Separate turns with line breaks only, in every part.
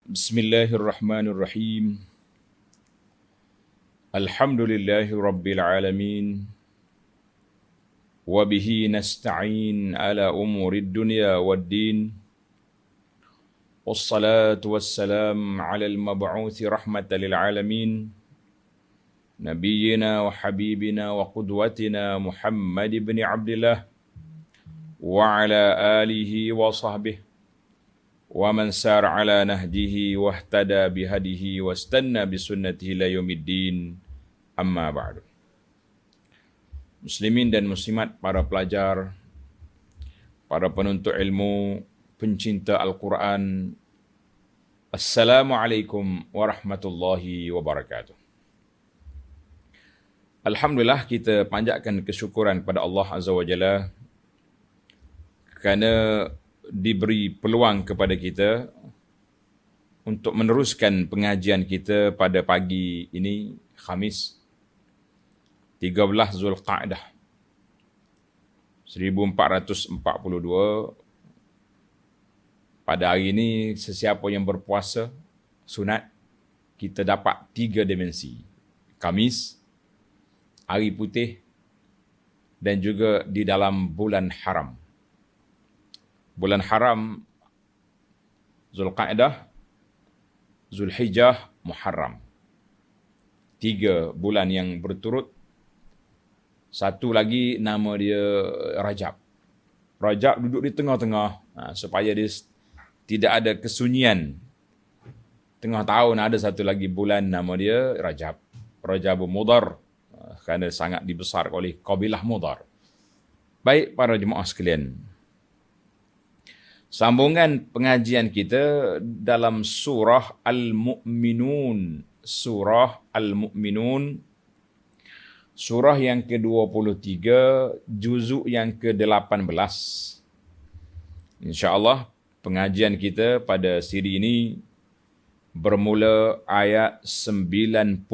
Bismillahirrahmanirrahim. Alhamdulillahi rabbil alamin. Wa bihi nasta'in ala umurid dunya waddin. Wassalatu wassalam ala al-mab'uthi rahmatan lil alamin. Nabiyyina wa habibina wa qudwatina Muhammad ibn Abdullah wa ala alihi wa sahbihi wa man sar ala nahjihi wahtada bihadihi wastanna bisunnatihi ila yaumiddin, amma ba'du. Muslimin dan muslimat, para pelajar, para penuntut ilmu, pencinta Al-Quran, Assalamualaikum warahmatullahi wabarakatuh. Alhamdulillah, kita panjatkan kesyukuran kepada Allah Azza wa Jalla kerana diberi peluang kepada kita untuk meneruskan pengajian kita pada pagi ini, Khamis 13 Zulqa'dah 1442. Pada hari ini, sesiapa yang berpuasa sunat, kita dapat 3 dimensi: Khamis, hari putih, dan juga di dalam bulan haram. Bulan haram, Zulqa'dah, Zulhijjah, Muharram. 3 bulan yang berturut. Satu lagi nama dia Rajab. Rajab duduk di tengah-tengah supaya dia tidak ada kesunyian. Tengah tahun ada satu lagi bulan nama dia Rajab. Rajabul Mudhar, kerana sangat dibesarkan oleh kabilah Mudhar. Baik para jemaah sekalian, sambungan pengajian kita dalam surah Al-Mu'minun. Surah Al-Mu'minun, surah yang ke-23, juzuk yang ke-18. InsyaAllah, pengajian kita pada siri ini bermula ayat 93.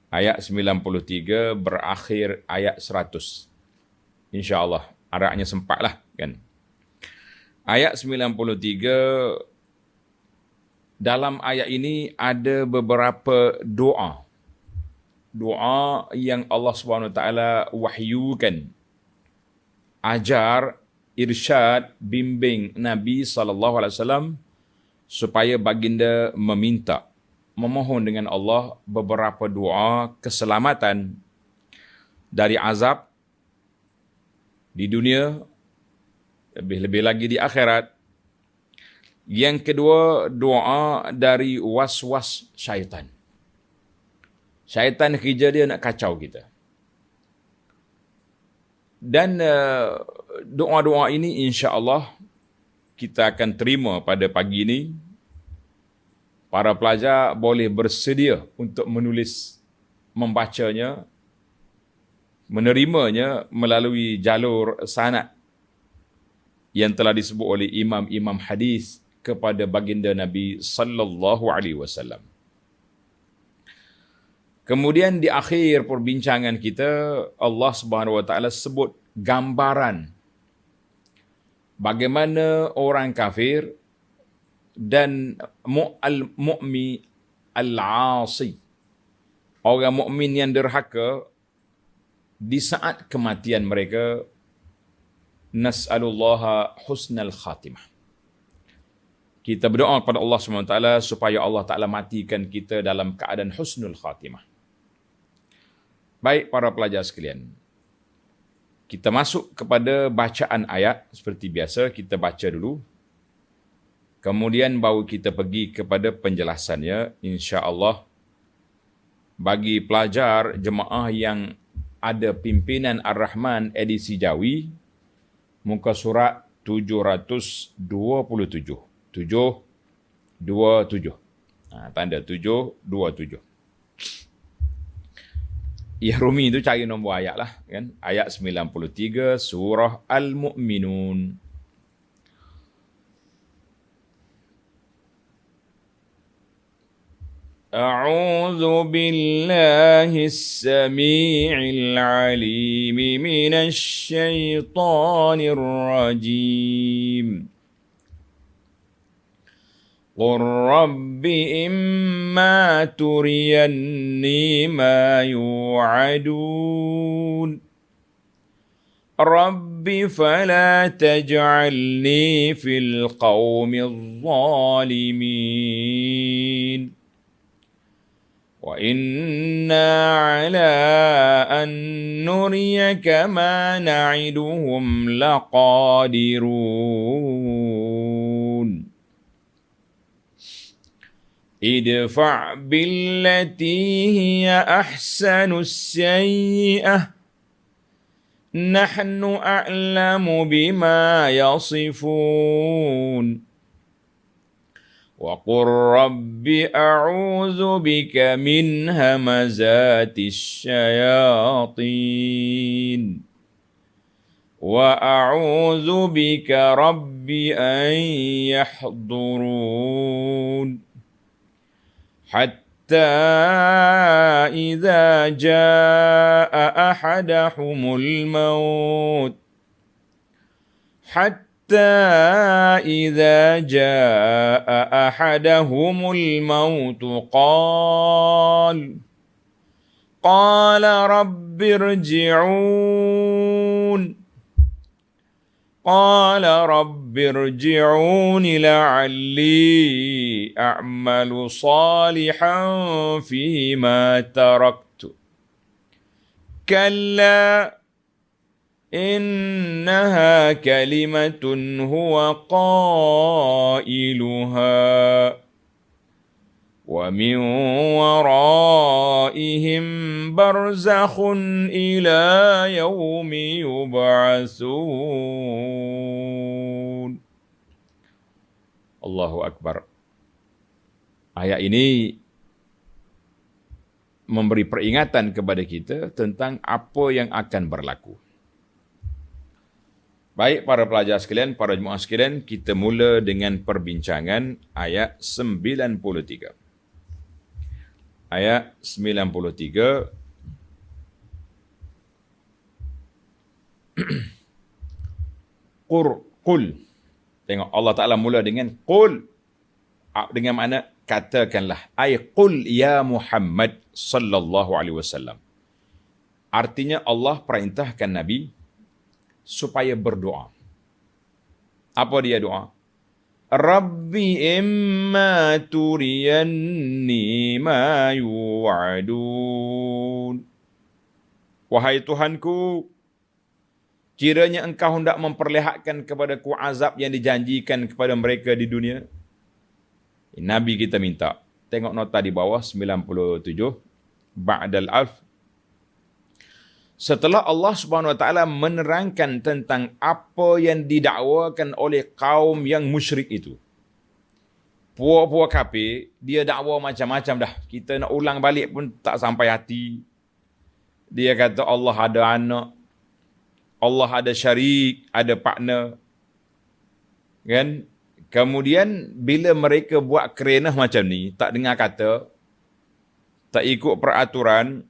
Ayat 93 berakhir ayat 100. InsyaAllah, araknya sempatlah kan. Ayat 93, dalam ayat ini ada beberapa doa. Doa yang Allah SWT wahyukan, ajar, irsyad, bimbing Nabi SAW supaya baginda meminta, memohon dengan Allah beberapa doa keselamatan dari azab di dunia, lebih-lebih lagi di akhirat. Yang kedua, doa dari was-was syaitan. Syaitan kerja dia nak kacau kita. Dan doa-doa ini insya-Allah kita akan terima pada pagi ini. Para pelajar boleh bersedia untuk menulis, membacanya, menerimanya melalui jalur sanad yang telah disebut oleh imam-imam hadis kepada baginda Nabi sallallahu alaihi wasallam. Kemudian di akhir perbincangan kita, Allah Subhanahu wa taala sebut gambaran bagaimana orang kafir dan mu'min al-'asi, orang mukmin yang derhaka, di saat kematian mereka, nas'alullaha husnal khatimah. Kita berdoa kepada Allah SWT supaya Allah Ta'ala matikan kita dalam keadaan husnul khatimah. Baik para pelajar sekalian, kita masuk kepada bacaan ayat. Seperti biasa, kita baca dulu, kemudian baru kita pergi kepada penjelasannya, insya-Allah. Bagi pelajar jemaah yang ada pimpinan Ar-Rahman edisi Jawi, muka surat 727. 727. Tanda 727. Rumi itu cari nombor ayat lah kan. Ayat 93 surah Al-Mu'minun. أعوذ بالله السميع العليم من الشيطان الرجيم قل رب إما تريني ما يوعدون رب فلا تجعلني في القوم الظالمين وإنا على أن نريك ما نعدهم لقادرون ادفع بالتي هي أحسن السيئة نحن أعلم بما يصفون وقل رب أعوذ بك من همزات الشياطين وأعوذ بك رب أن يحضرون حتى إذا جاء أحدهم الموت قال رب ارجعون لعلي أعمل صالحا فيما تركت كلا إنها كلمة هو قائلها ومن ورائهم برزخ إلى يوم يبعثون. Allahu Akbar. Ayat ini memberi peringatan kepada kita tentang apa yang akan berlaku. Baik para pelajar sekalian, para jemaah sekalian, kita mula dengan perbincangan ayat 93. Ayat 93. Qul. Tengok Allah Ta'ala mula dengan qul. Dengan makna katakanlah. Qul ya Muhammad sallallahu alaihi wasallam. Artinya Allah perintahkan Nabi supaya berdoa. Apa dia doa? Rabbi imma turiyanni ma yu'adun. Wahai Tuhanku, kiranya engkau hendak memperlihatkan kepadaku azab yang dijanjikan kepada mereka di dunia. Nabi kita minta. Tengok nota di bawah 97. Ba'dal alf. Setelah Allah Subhanahu Wa Taala menerangkan tentang apa yang didakwakan oleh kaum yang musyrik itu. Puak-puak kafir, dia dakwa macam-macam dah. Kita nak ulang balik pun tak sampai hati. Dia kata Allah ada anak, Allah ada syarik, ada partner. Kan? Kemudian bila mereka buat kerenah macam ni, tak dengar kata, tak ikut peraturan,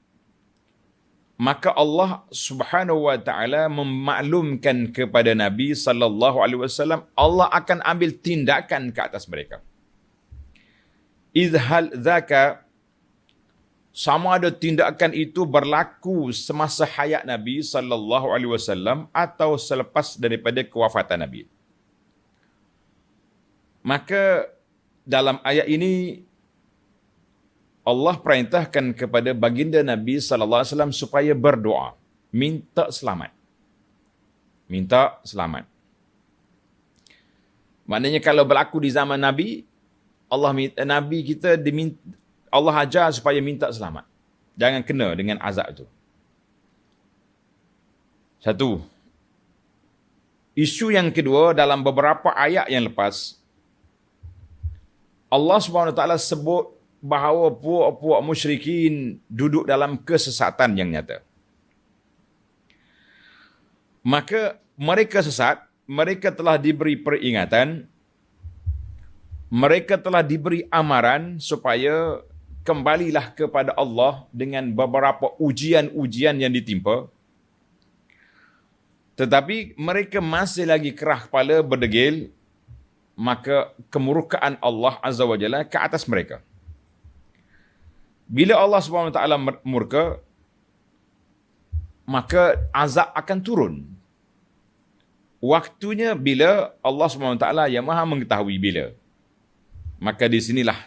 maka Allah Subhanahu Wa Taala memaklumkan kepada Nabi sallallahu alaihi wasallam Allah akan ambil tindakan ke atas mereka. Izhal dzaka, sama ada tindakan itu berlaku semasa hayat Nabi sallallahu alaihi wasallam atau selepas daripada kewafatan Nabi. Maka dalam ayat ini Allah perintahkan kepada baginda Nabi sallallahu alaihi wasallam supaya berdoa, minta selamat. Minta selamat. Maknanya kalau berlaku di zaman Nabi, Nabi kita Allah ajar supaya minta selamat. Jangan kena dengan azab itu. Satu. Isu yang kedua, dalam beberapa ayat yang lepas, Allah Subhanahu Wa Taala sebut bahawa puak-puak musyrikin duduk dalam kesesatan yang nyata. Maka mereka sesat, mereka telah diberi peringatan, mereka telah diberi amaran supaya kembalilah kepada Allah dengan beberapa ujian-ujian yang ditimpa. Tetapi mereka masih lagi kerah kepala berdegil, maka kemurkaan Allah Azza wa Jalla ke atas mereka. Bila Allah Subhanahu wa taala murka, maka azab akan turun. Waktunya bila Allah Subhanahu wa taala yang Maha mengetahui bila. Maka di sinilah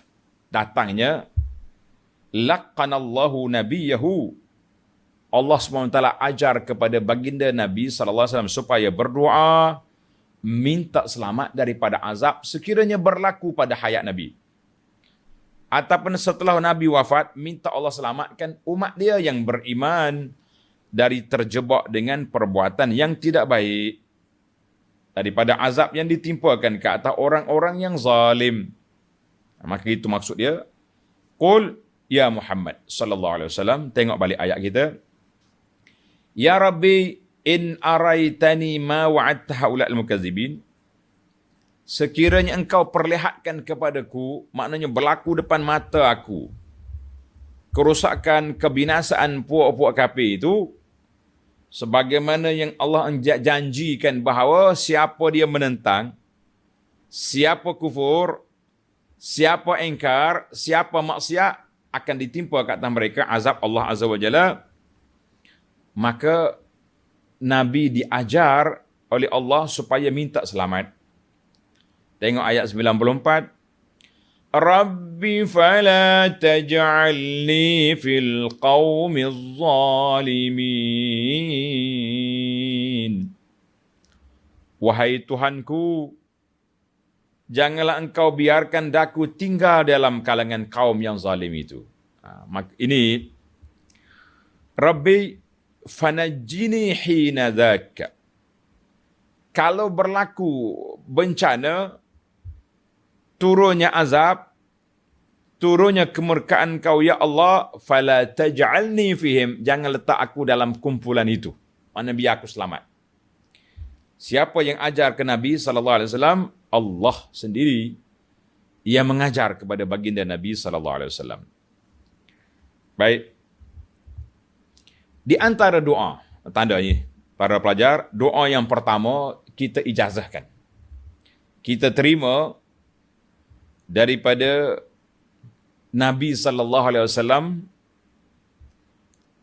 datangnya laqanallahu nabiyahu. Allah SWT ajar kepada baginda Nabi SAW supaya berdoa, minta selamat daripada azab sekiranya berlaku pada hayat Nabi. Ataupun setelah Nabi wafat, minta Allah selamatkan umat dia yang beriman dari terjebak dengan perbuatan yang tidak baik, daripada azab yang ditimpakan ke atas orang-orang yang zalim. Maka itu maksud dia. Qul ya Muhammad sallallahu alaihi wasallam, tengok balik ayat kita. Ya Rabbi, in araitani ma wa'adta haula'al mukazzibin. Sekiranya engkau perlihatkan kepadaku, maknanya berlaku depan mata aku, kerosakan, kebinasaan puak-puak kafir itu, sebagaimana yang Allah janjikan bahawa siapa dia menentang, siapa kufur, siapa engkar, siapa maksiat, akan ditimpa ke atas mereka azab Allah Azza wa Jalla. Maka Nabi diajar oleh Allah supaya minta selamat. Tengok ayat 94. Rabbi fala taj'alni fil qawmiz zalimin. Wahai Tuhanku, janganlah engkau biarkan daku tinggal dalam kalangan kaum yang zalim itu. Ini Rabbi fanajjini hina dhaka. Kalau berlaku bencana, turunnya azab, turunnya kemurkaan kau ya Allah, fala taj'alni fihim, jangan letak aku dalam kumpulan itu. Mana biar aku selamat. Siapa yang ajar ke Nabi sallallahu alaihi wasallam? Allah sendiri yang mengajar kepada baginda Nabi sallallahu alaihi wasallam. Baik. Di antara doa, tanda ini, para pelajar, doa yang pertama kita ijazahkan. Kita terima daripada Nabi sallallahu alaihi wasallam.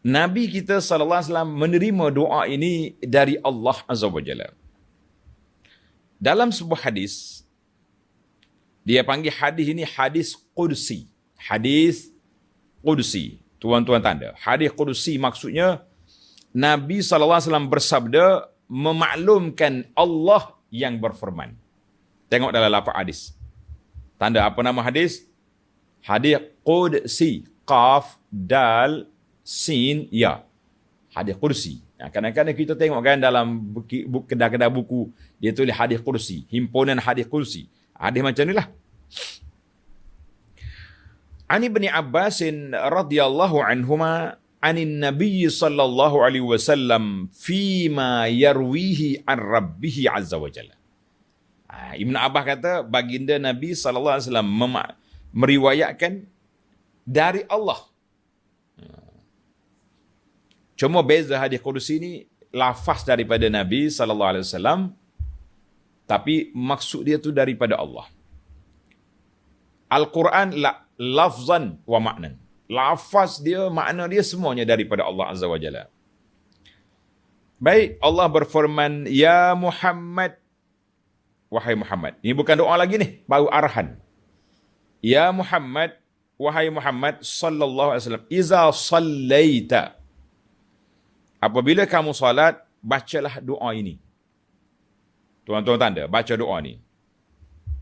Nabi kita sallallahu alaihi wasallam menerima doa ini dari Allah Azza wa Jalla. Dalam sebuah hadis, dia panggil hadis ini hadis qudsi. Hadis qudsi. Tuan-tuan tanda. Hadis qudsi maksudnya Nabi SAW bersabda memaklumkan Allah yang berfirman. Tengok dalam lafaz hadis. Tanda apa nama hadis? Hadis qudsi. Qaf, dal, sin, ya. Hadis qudsi. Kadang-kadang kita tengok kan dalam kedai-kedai buku, dia tulis hadis qudsi. Himpunan hadis qudsi. Hadis macam inilah. An Ibn Abbas radhiyallahu anhuma anin Nabi sallallahu alaihi wasallam fima yarwihi an Rabbih azza wa jalla. Ibn Abbas kata baginda Nabi sallallahu alaihi wasallam meriwayatkan dari Allah. Cuma beza hadis qudsi ini lafaz daripada Nabi sallallahu alaihi wasallam, tapi maksud dia tu daripada Allah. Al-Quran lafzan wa maknan. Lafaz dia, makna dia semuanya daripada Allah Azza wa Jalla. Baik, Allah berfirman, Ya Muhammad, wahai Muhammad. Ini bukan doa lagi nih, baru arahan. Ya Muhammad, wahai Muhammad sallallahu alaihi wasallam, iza sallaita. Apabila kamu salat, bacalah doa ini. Tuan-tuan tanda, baca doa ni.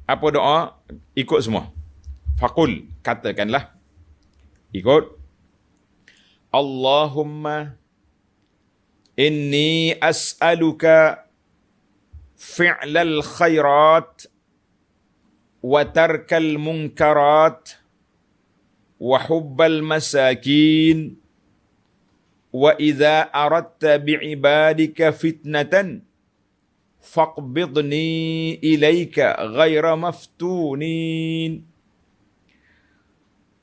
Apa doa? Ikut semua. Faqul, katakanlah. Ikut. Allahumma inni as'aluka fi'lal khairat wa tarkal munkarat wa hubbal masakin wa idza aradta bi'ibadika fitnatan faqbidni ilaika ghaira maftunin.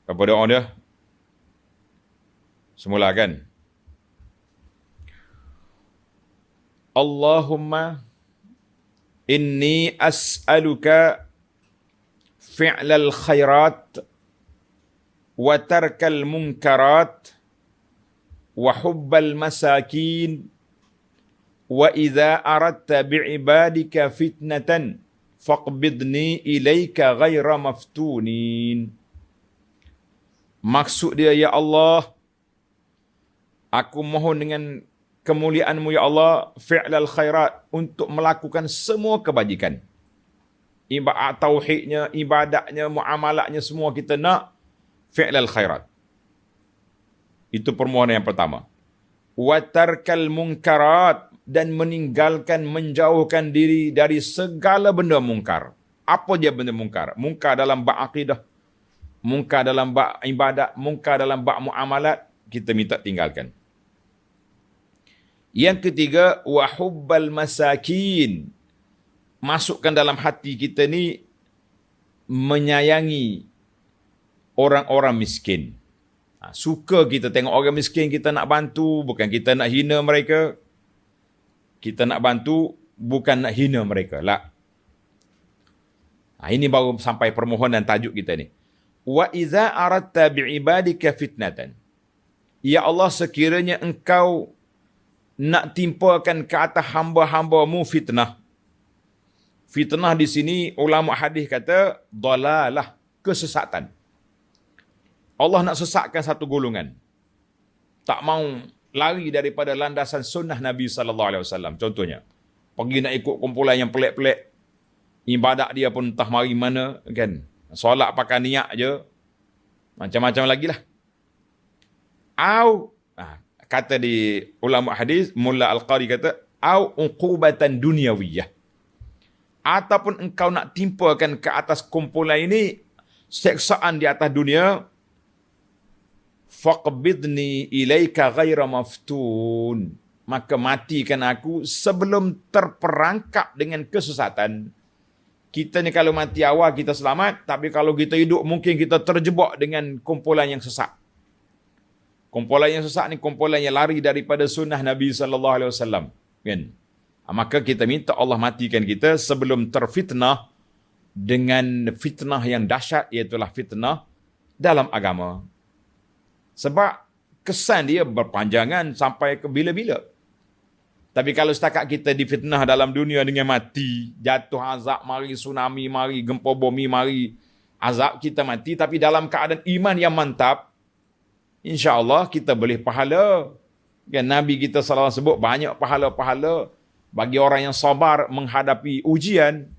Apa doa dia? Semula kan? Allahumma inni as'aluka fi'lal khairat wa tarkal munkarat wa hubbal masakin wa idza aradta bi'ibadika fitnatan faqbidni ilaika ghaira maftunin. Maksud dia, ya Allah, aku mohon dengan kemuliaan-Mu ya Allah, fi'lal khairat, untuk melakukan semua kebajikan. Ibadat tauhidnya, ibadatnya, muamalatnya, semua kita nak fi'lal khairat. Itu permohonan yang pertama. Wa tarkal munkarat, dan meninggalkan, menjauhkan diri dari segala benda mungkar. Apa dia benda mungkar? Mungkar dalam bab akidah, mungkar dalam bab ibadat, mungkar dalam bab muamalat, kita minta tinggalkan. Yang ketiga, wa hubbal masakin. Masukkan dalam hati kita ni menyayangi orang-orang miskin. Suka kita tengok orang miskin, kita nak bantu, bukan kita nak hina mereka. Kita nak bantu, bukan nak hina mereka. Lah. Ini baru sampai permohonan tajuk kita ni. Wa iza aradta bi'ibadika fitnatan. Ya Allah, sekiranya engkau nak timpakan ke atas hamba-hambamu fitnah. Fitnah di sini ulama hadis kata dalalah, kesesatan. Allah nak sesatkan satu golongan. Tak mau lari daripada landasan sunnah Nabi SAW. Contohnya, pergi nak ikut kumpulan yang pelik-pelik. Ibadat dia pun entah mari mana, kan. Solat pakai niat je. Macam-macam lagi lah. Kata di ulama hadis, Mulla Al-Qari kata, au uqubatan dunyawiyah. Ataupun engkau nak timpakan ke atas kumpulan ini seksaan di atas dunia, faqbidni ilaika ghaira maftun. Maka matikan aku sebelum terperangkap dengan kesesatan. Kita ni kalau mati awal kita selamat, tapi kalau kita hidup mungkin kita terjebak dengan kumpulan yang sesat. Kumpulan yang sesat ni kumpulan yang lari daripada sunnah Nabi SAW. Kan? Maka kita minta Allah matikan kita sebelum terfitnah dengan fitnah yang dahsyat, iaitulah fitnah dalam agama. Sebab kesan dia berpanjangan sampai ke bila-bila. Tapi kalau setakat kita difitnah dalam dunia dengan mati, jatuh azab, mari tsunami, mari gempa bumi, mari azab, kita mati. Tapi dalam keadaan iman yang mantap, insya-Allah kita boleh pahala. Kan Nabi kita SAW sebut banyak pahala-pahala bagi orang yang sabar menghadapi ujian.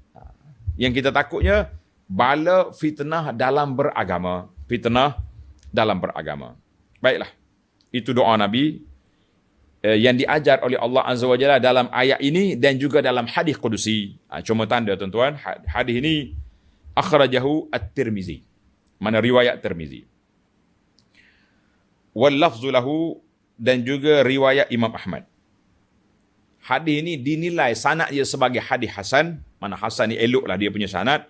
Yang kita takutnya bala fitnah dalam beragama. Fitnah dalam beragama. Baiklah. Itu doa Nabi yang diajar oleh Allah Azza wa Jalla dalam ayat ini dan juga dalam hadis Qudusi. Cuma tanda tuan-tuan, hadis ini akhrajahu At-Tirmizi. Mana riwayat Tirmizi. Wal lafzu lahu, dan juga riwayat Imam Ahmad. Hadis ini dinilai sanad dia sebagai hadis hasan. Mana hasan ni eloklah dia punya sanad.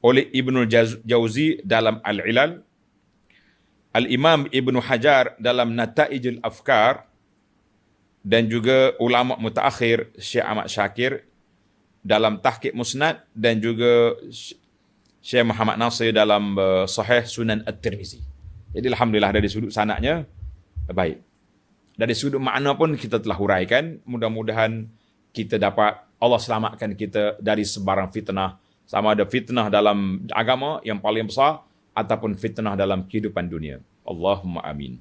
Oleh Ibnul Jauzi dalam Al-Ilal. Al-Imam Ibnu Hajar dalam Nata'ijul Afkar. Dan juga ulama mutaakhir Syekh Ahmad Syakir dalam Tahqiq Musnad. Dan juga Syekh Muhammad Nasir dalam Sahih Sunan At-Tirmizi. Jadi alhamdulillah dari sudut sanadnya baik. Dari sudut makna pun kita telah huraikan. Mudah-mudahan kita dapat, Allah selamatkan kita dari sebarang fitnah. Sama ada fitnah dalam agama yang paling besar, ataupun fitnah dalam kehidupan dunia. Allahumma amin.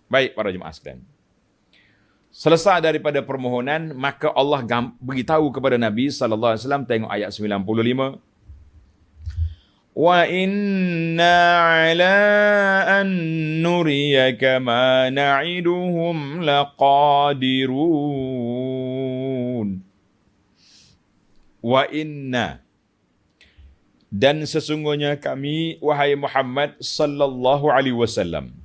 Baik para jemaah sekalian. Selesai daripada permohonan, maka Allah beritahu kepada Nabi SAW, tengok ayat 95. Wa inna ala an nuriyaka ma na'iduhum laqadirun. Wa inna, dan sesungguhnya kami, wahai Muhammad sallallahu alaihi wasallam.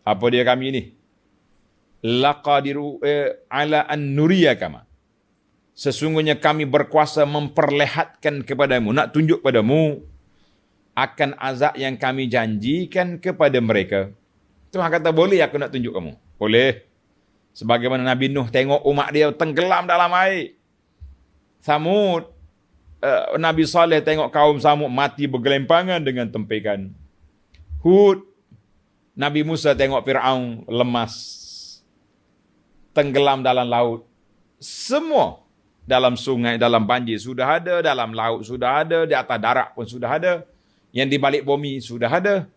Apa dia kami ni? Laqadiru ala an nuriyaka ma. Sesungguhnya kami berkuasa memperlihatkan kepadamu, nak tunjuk padamu akan azab yang kami janjikan kepada mereka. Tuhan kata, boleh aku nak tunjuk kamu? Boleh. Sebagaimana Nabi Nuh tengok umat dia tenggelam dalam air. Samud Nabi Saleh tengok kaum Samud mati bergelimpangan dengan tempikan. Hud, Nabi Musa tengok Fir'aun lemas, tenggelam dalam laut. Semua dalam sungai, dalam banjir sudah ada, dalam laut sudah ada, di atas darat pun sudah ada, yang di balik bumi sudah ada.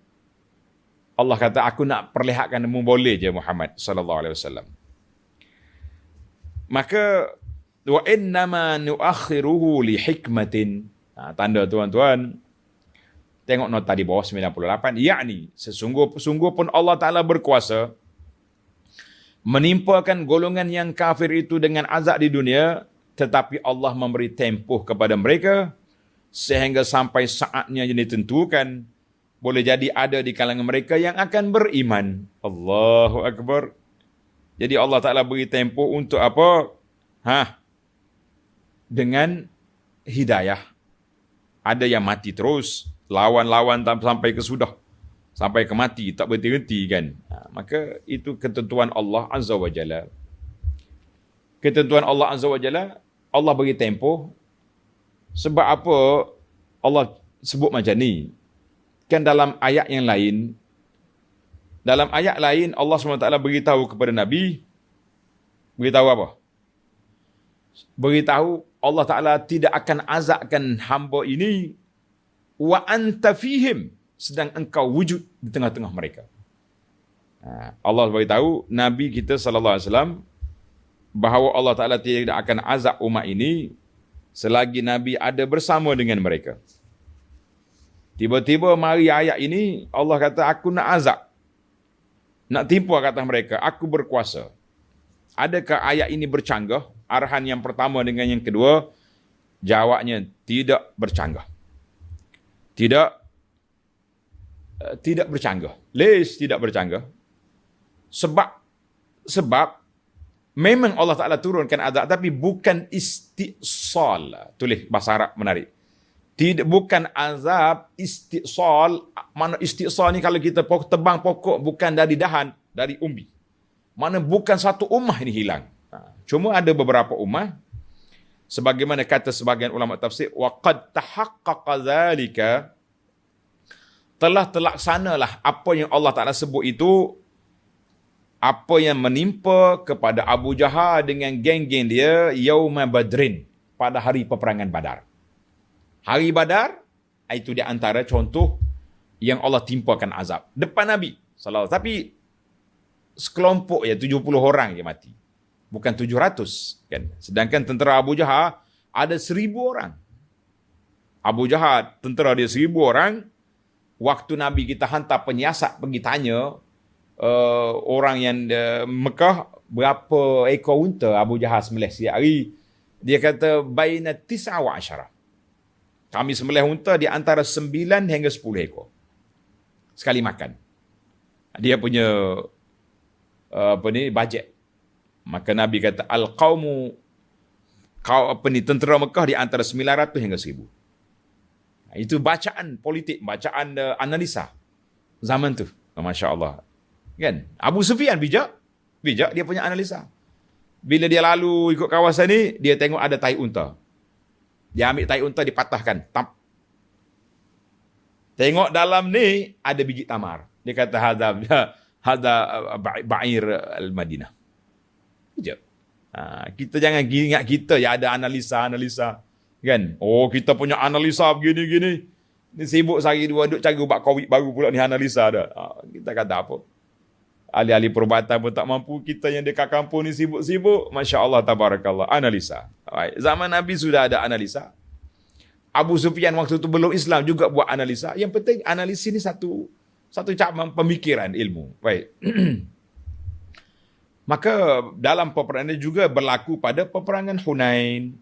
Allah kata, aku nak perlihatkan kamu boleh je Muhammad sallallahu alaihi wasallam. Maka wa innama nuakhiruhu li hikmatin. Tanda tuan-tuan, tengok nota di bawah 98, yakni sesungguh pun Allah Taala berkuasa menimpakan golongan yang kafir itu dengan azab di dunia, tetapi Allah memberi tempoh kepada mereka sehingga sampai saatnya yang ditentukan, boleh jadi ada di kalangan mereka yang akan beriman. Allahu Akbar. Jadi Allah Ta'ala beri tempoh untuk apa? Dengan hidayah. Ada yang mati terus, lawan-lawan sampai ke sudah, sampai ke mati, tak berhenti-henti kan. Maka itu ketentuan Allah Azza wa Jalla. Ketentuan Allah Azza wa Jalla, Allah bagi tempoh. Sebab apa Allah sebut macam ni? Kan dalam ayat yang lain, Allah SWT beritahu kepada Nabi, beritahu apa? Beritahu Allah Ta'ala tidak akan azabkan hamba ini wa anta fihim, sedang engkau wujud di tengah-tengah mereka. Allah beritahu Nabi kita SAW bahawa Allah Ta'ala tidak akan azab umat ini selagi Nabi ada bersama dengan mereka. Tiba-tiba mari ayat ini, Allah kata, aku nak azab. Nak timpa kata mereka, aku berkuasa. Adakah ayat ini bercanggah? Arahan yang pertama dengan yang kedua, jawabnya tidak bercanggah. Tidak bercanggah. Tidak bercanggah. Sebab memang Allah Ta'ala turunkan azab, tapi bukan istisal. Tulis bahasa Arab menarik. Bukan azab istisal. Mana istisal ni kalau kita tebang pokok bukan dari dahan, dari umbi. Mana bukan satu ummah ini hilang. Cuma ada beberapa ummah, sebagaimana kata sebagian ulama tafsir, wa qad tahaqqaqa zalika, telah terlaksanalah apa yang Allah Ta'ala sebut itu, apa yang menimpa kepada Abu Jahal dengan geng-geng dia yauma Badrin, pada hari peperangan Badar. Hari Badar, itu di antara contoh yang Allah timpakan azab. Depan Nabi SAW. Tapi sekelompok 70 orang je mati. Bukan 700. Kan? Sedangkan tentera Abu Jahal ada 1,000 orang. Abu Jahal, tentera dia 1,000 orang. Waktu Nabi kita hantar penyiasat pergi tanya orang yang Mekah, berapa ekor unta Abu Jahal sembelih setiap hari. Dia kata, baina 9 wa 10. Kami sembelih unta di antara 9 hingga 10 ekor. Sekali makan. Dia punya bajet. Maka Nabi kata, al-qawmu, tentera Mekah di antara 900 hingga 1,000. Itu bacaan politik, bacaan analisa zaman tu. Masya Allah. Kan? Abu Sufyan bijak, dia punya analisa. Bila dia lalu ikut kawasan ni, dia tengok ada tai unta. Dia ambil tai unta, dipatahkan. Tengok dalam ni, ada biji tamar. Dia kata, hadha ba'ir al-Madinah. Sekejap. Kita jangan ingat kita ya ada analisa. Kan? Oh, kita punya analisa begini-gini. Ni sibuk sehari dua duk cari ubat COVID baru pula ni analisa dah. Kita kata apa? Ahli-ahli perubatan pun tak mampu. Kita yang dekat kampung ni sibuk-sibuk. Masya Allah, tabarakallah. Analisa. Zaman Nabi sudah ada analisa. Abu Sufyan waktu itu belum Islam juga buat analisa. Yang penting analisis ni satu cabang pemikiran ilmu. Baik. Maka dalam peperangan juga berlaku pada peperangan Hunain.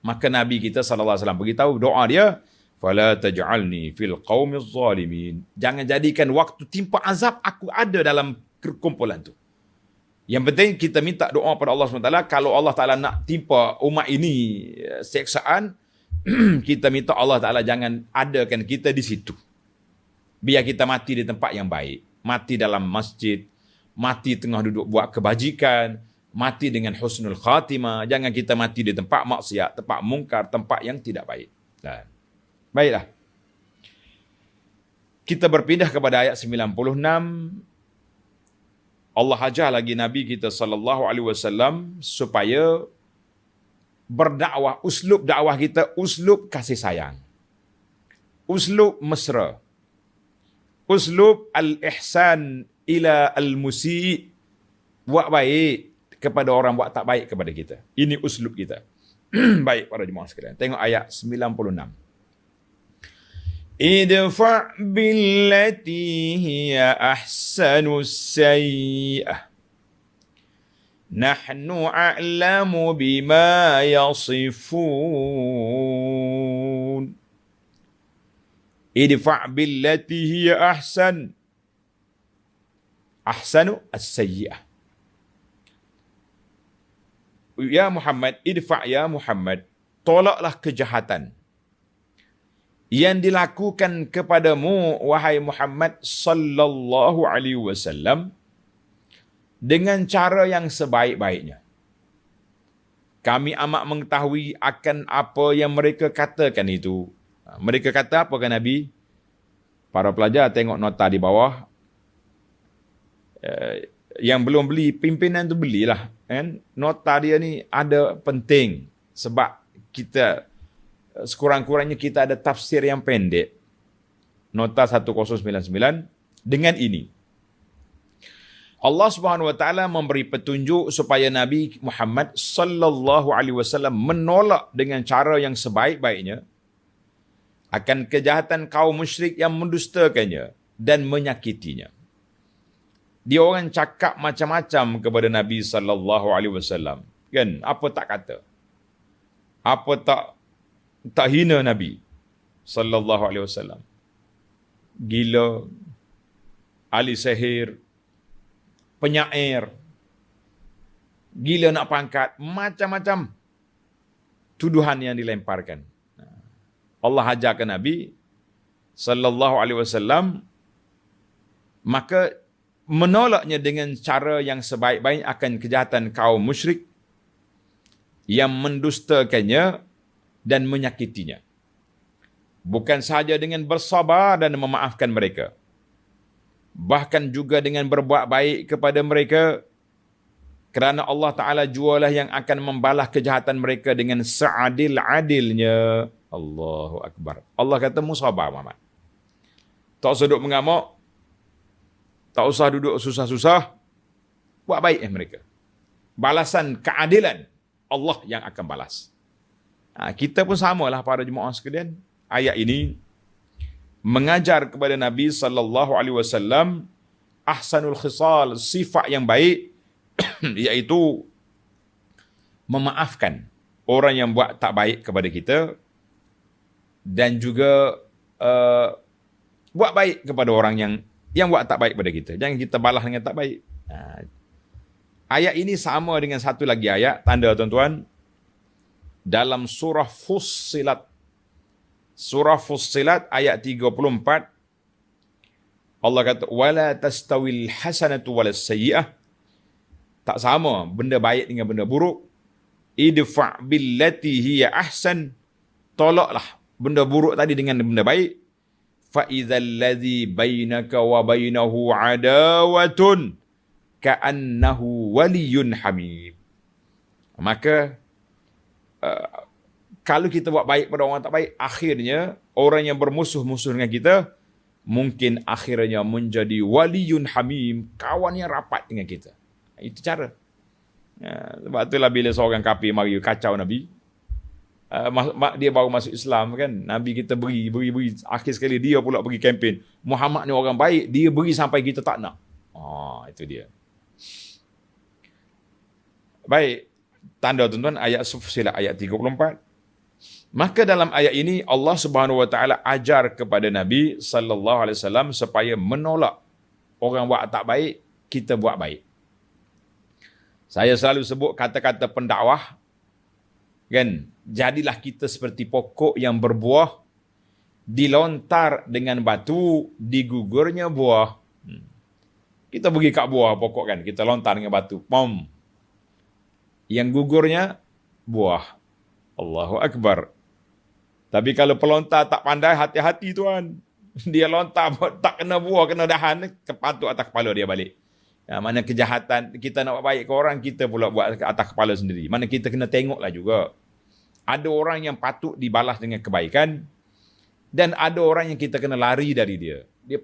Maka Nabi kita SAW beritahu doa dia, fala taj'alni fil qaumiz zalimin. Jangan jadikan waktu timpa azab aku ada dalam kumpulan tu. Yang penting kita minta doa pada Allah SWT, kalau Allah Ta'ala nak timpa umat ini seksaan, kita minta Allah Ta'ala jangan adakan kita di situ. Biar kita mati di tempat yang baik. Mati dalam masjid, mati tengah duduk buat kebajikan, mati dengan husnul khatimah. Jangan kita mati di tempat maksiat, tempat mungkar, tempat yang tidak baik. Dan baiklah. Kita berpindah kepada ayat 96. Allah ajar lagi Nabi kita sallallahu alaihi wasallam supaya berdakwah, uslub dakwah kita uslub kasih sayang. Uslub mesra. Uslub al-ihsan ila al-musii. Buat baik kepada orang buat tak baik kepada kita. Ini uslub kita. Baik para jemaah sekalian. Tengok ayat 96. Idfa' billati hiya ahsanus sayyi'ah. Nahnu a'lamu bima yasifun. Idfa' billati hiya ahsan. Ahsanu as-sayyi'ah. Ya Muhammad, idfa' ya Muhammad, tolaklah kejahatan yang dilakukan kepadamu wahai Muhammad sallallahu alaihi wasallam dengan cara yang sebaik-baiknya. Kami amat mengetahui akan apa yang mereka katakan itu. Mereka kata apa kan Nabi? Para pelajar tengok nota di bawah. Yang belum beli, pimpinan tu belilah. Kan? Nota dia ni ada penting. Sebab kita, sekurang-kurangnya kita ada tafsir yang pendek. Nota 1099 dengan ini. Allah Subhanahu wa taala memberi petunjuk supaya Nabi Muhammad sallallahu alaihi wasallam menolak dengan cara yang sebaik-baiknya akan kejahatan kaum musyrik yang mendustakannya dan menyakitinya. Dia orang cakap macam-macam kepada Nabi sallallahu alaihi wasallam. Kan? Apa tak kata? Apa tak hina Nabi sallallahu alaihi wasallam. Gila, ahli sihir, penyair, gila nak pangkat, macam-macam tuduhan yang dilemparkan. Allah ajarkan Nabi sallallahu alaihi wasallam, maka menolaknya dengan cara yang sebaik-baik akan kejahatan kaum musyrik yang mendustakannya dan menyakitinya. Bukan sahaja dengan bersabar dan memaafkan mereka, bahkan juga dengan berbuat baik kepada mereka, kerana Allah Ta'ala jualah yang akan membalas kejahatan mereka dengan seadil-adilnya. Allahu Akbar. Allah kata musabar Muhammad. Tak usah duduk mengamuk, tak usah duduk susah-susah, buat baik mereka. Balasan keadilan Allah yang akan balas. Kita pun samalah para jemaah sekalian. Ayat ini mengajar kepada Nabi sallallahu alaihi wasallam ahsanul khisal, sifat yang baik iaitu memaafkan orang yang buat tak baik kepada kita dan juga buat baik kepada orang yang buat tak baik kepada kita. Jangan kita balas dengan tak baik. Ayat ini sama dengan satu lagi ayat, tanda tuan-tuan, dalam surah Fussilat. Surah Fussilat ayat 34. Allah kata, wala tastawil hasanatu walas sayyi'ah. Tak sama benda baik dengan benda buruk. Idfa' billati hiya ahsan. Tolaklah benda buruk tadi dengan benda baik. Fa idzal ladzi bainaka wa bainahu adawatun ka'annahu waliyyun hamim. Maka kalau kita buat baik pada orang tak baik, akhirnya orang yang bermusuh-musuh dengan kita mungkin akhirnya menjadi waliyun hamim, kawan yang rapat dengan kita. Itu cara. Sebab itulah bila seorang kafir mari kacau Nabi, dia baru masuk Islam kan, Nabi kita beri. Akhir sekali dia pula pergi kempen. Muhammad ni orang baik, dia beri sampai kita tak nak. Itu dia. Baik, tanda tuan-tuan ayat Fussilat ayat 34. Maka dalam ayat ini Allah Subhanahu wa taala ajar kepada Nabi sallallahu alaihi wasallam supaya menolak orang buat tak baik, kita buat baik. Saya selalu sebut kata-kata pendakwah, kan? Jadilah kita seperti pokok yang berbuah, dilontar dengan batu, digugurnya buah. Kita pergi kat buah pokok kan, kita lontar dengan batu, pom. Yang gugurnya buah. Allahu Akbar. Tapi kalau pelontar tak pandai, hati-hati tuan. Dia lontar tak kena buah, kena dahan, kepatuk atas kepala dia balik. Mana kejahatan, kita nak buat baik ke orang, kita pula buat atas kepala sendiri. Mana kita kena tengoklah juga. Ada orang yang patut dibalas dengan kebaikan, dan ada orang yang kita kena lari dari dia. Dia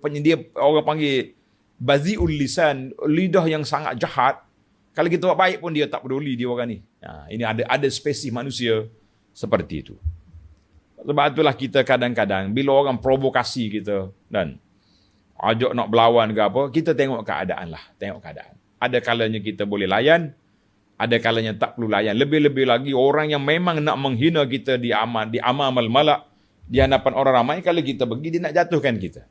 orang panggil bazi'ul lisan, lidah yang sangat jahat. Kalau kita buat baik pun dia tak peduli dia orang ni. Ini ada spesies manusia seperti itu. Sebab itulah kita kadang-kadang bila orang provokasi kita dan ajak nak berlawan ke apa, kita tengok keadaan lah. Tengok keadaan. Ada kalanya kita boleh layan, ada kalanya tak perlu layan. Lebih-lebih lagi orang yang memang nak menghina kita di amal malak, di hadapan orang ramai, kalau kita pergi, dia nak jatuhkan kita.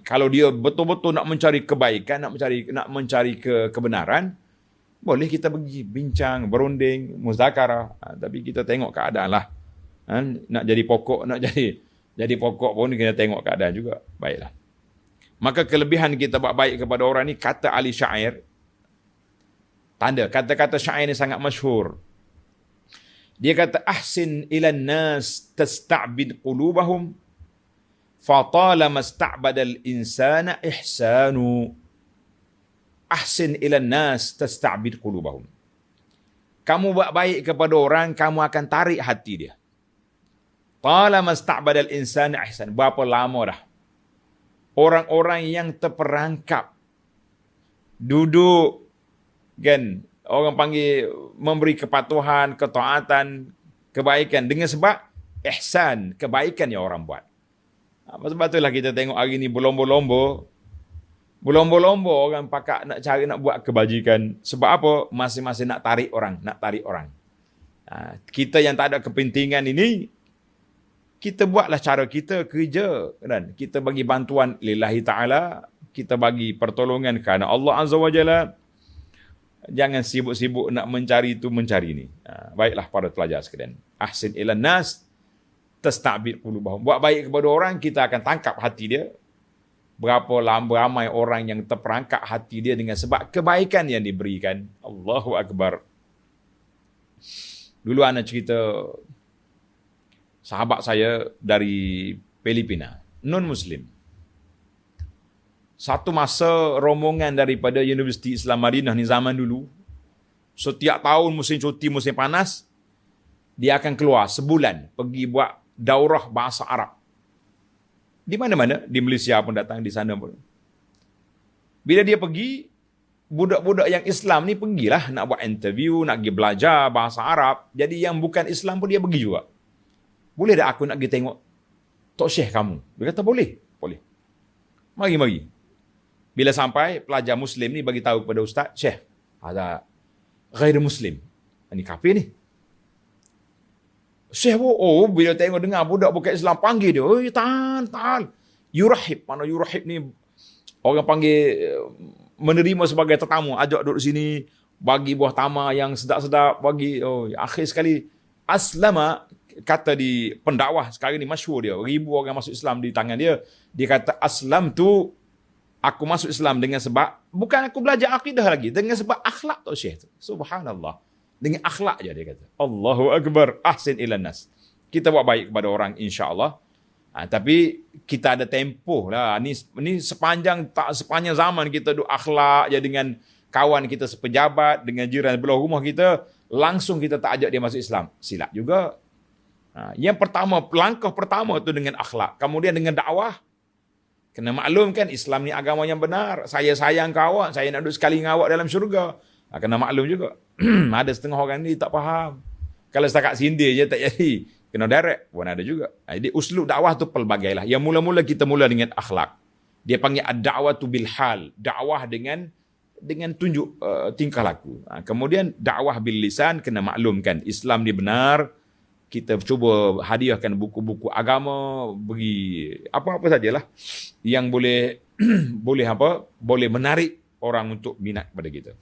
Kalau dia betul-betul nak mencari kebaikan, nak mencari kebenaran, boleh kita pergi bincang, berunding, muzakarah. Tapi kita tengok keadaan lah. Nak jadi pokok pokok pun kita tengok keadaan juga. Baiklah. Maka kelebihan kita buat baik kepada orang ni, kata ahli syair, tanda kata-kata syair ni sangat masyhur. Dia kata, ahsin ilan nas tasta'bid qulubahum fatalama sta'badal insana ihsanu. Ahsin ilan nas tasta'bid qulubahum. Kamu buat baik kepada orang, kamu akan tarik hati dia. Talama sta'badal insana ihsan. Berapa lama dah orang-orang yang terperangkap duduk kan, orang panggil memberi kepatuhan, ketaatan, kebaikan dengan sebab ihsan, kebaikan yang orang buat. Sebab itulah kita tengok hari ni berlomba-lomba orang pakak nak cari nak buat kebajikan. Sebab apa? Masing-masing nak tarik orang. Kita yang tak ada kepentingan ini, kita buatlah cara kita kerja kan. Kita bagi bantuan lillahi ta'ala, kita bagi pertolongan kerana Allah Azza wa Jalla. Jangan sibuk-sibuk nak mencari itu, mencari ini. Baiklah para pelajar sekalian. Ahsin ilan nas tasta'bid qulubahum. Buat baik kepada orang, kita akan tangkap hati dia. Berapa ramai orang yang terperangkap hati dia dengan sebab kebaikan yang diberikan. Allahu Akbar. Dulu ana cerita sahabat saya dari Filipina, non-Muslim. Satu masa rombongan daripada Universiti Islam Madinah ni zaman dulu, setiap tahun musim cuti, musim panas, dia akan keluar sebulan pergi buat daurah bahasa Arab. Di mana-mana, di Malaysia pun datang, di sana pun. Bila dia pergi, budak-budak yang Islam ni pergilah nak buat interview, nak pergi belajar bahasa Arab. Jadi yang bukan Islam pun dia pergi juga. Boleh tak aku nak pergi tengok Tok Syekh kamu? Dia kata boleh. Mari. Bila sampai, pelajar Muslim ni bagi tahu kepada Ustaz, Syekh, ada ghair Muslim. Ini kafir ni. Syekh bila tengok dengar budak bukan Islam, panggil dia. Oi, tahan. Yurahib. Mana yurahib ni? Orang panggil menerima sebagai tetamu. Ajak duduk sini, bagi buah tamar yang sedap-sedap, bagi. Akhir sekali, aslama, kata di pendakwah sekarang ni masyhur dia. Ribu orang masuk Islam di tangan dia. Dia kata, aslam tu, aku masuk Islam dengan sebab, bukan aku belajar akidah lagi, dengan sebab akhlak Tok Syekh tu. Subhanallah. Dengan akhlak je dia kata. Allahu Akbar. Ahsin ilan nas. Kita buat baik kepada orang insya-Allah. Tapi kita ada tempoh lah. Ni sepanjang zaman kita duk akhlak je dengan kawan kita sepejabat, dengan jiran belah rumah kita, langsung kita tak ajak dia masuk Islam. Silap juga. Yang pertama, langkah pertama tu dengan akhlak. Kemudian dengan dakwah. Kena maklum kan Islam ni agama yang benar. Saya sayang kau awak, saya nak duduk sekali dengan awak dalam syurga. Kena maklum juga. Ada setengah orang ni tak faham. Kalau setakat sindir je tak jadi. Kena direct pun ada juga. Jadi uslub dakwah tu pelbagai lah. Yang mula-mula kita mula dengan akhlak. Dia panggil ad-da'watu bil hal. Dakwah dengan tunjuk tingkah laku. Kemudian dakwah bil lisan, kena maklumkan Islam ni benar. Kita cuba hadiahkan buku-buku agama, beri apa-apa sajalah yang boleh boleh menarik orang untuk minat pada kita.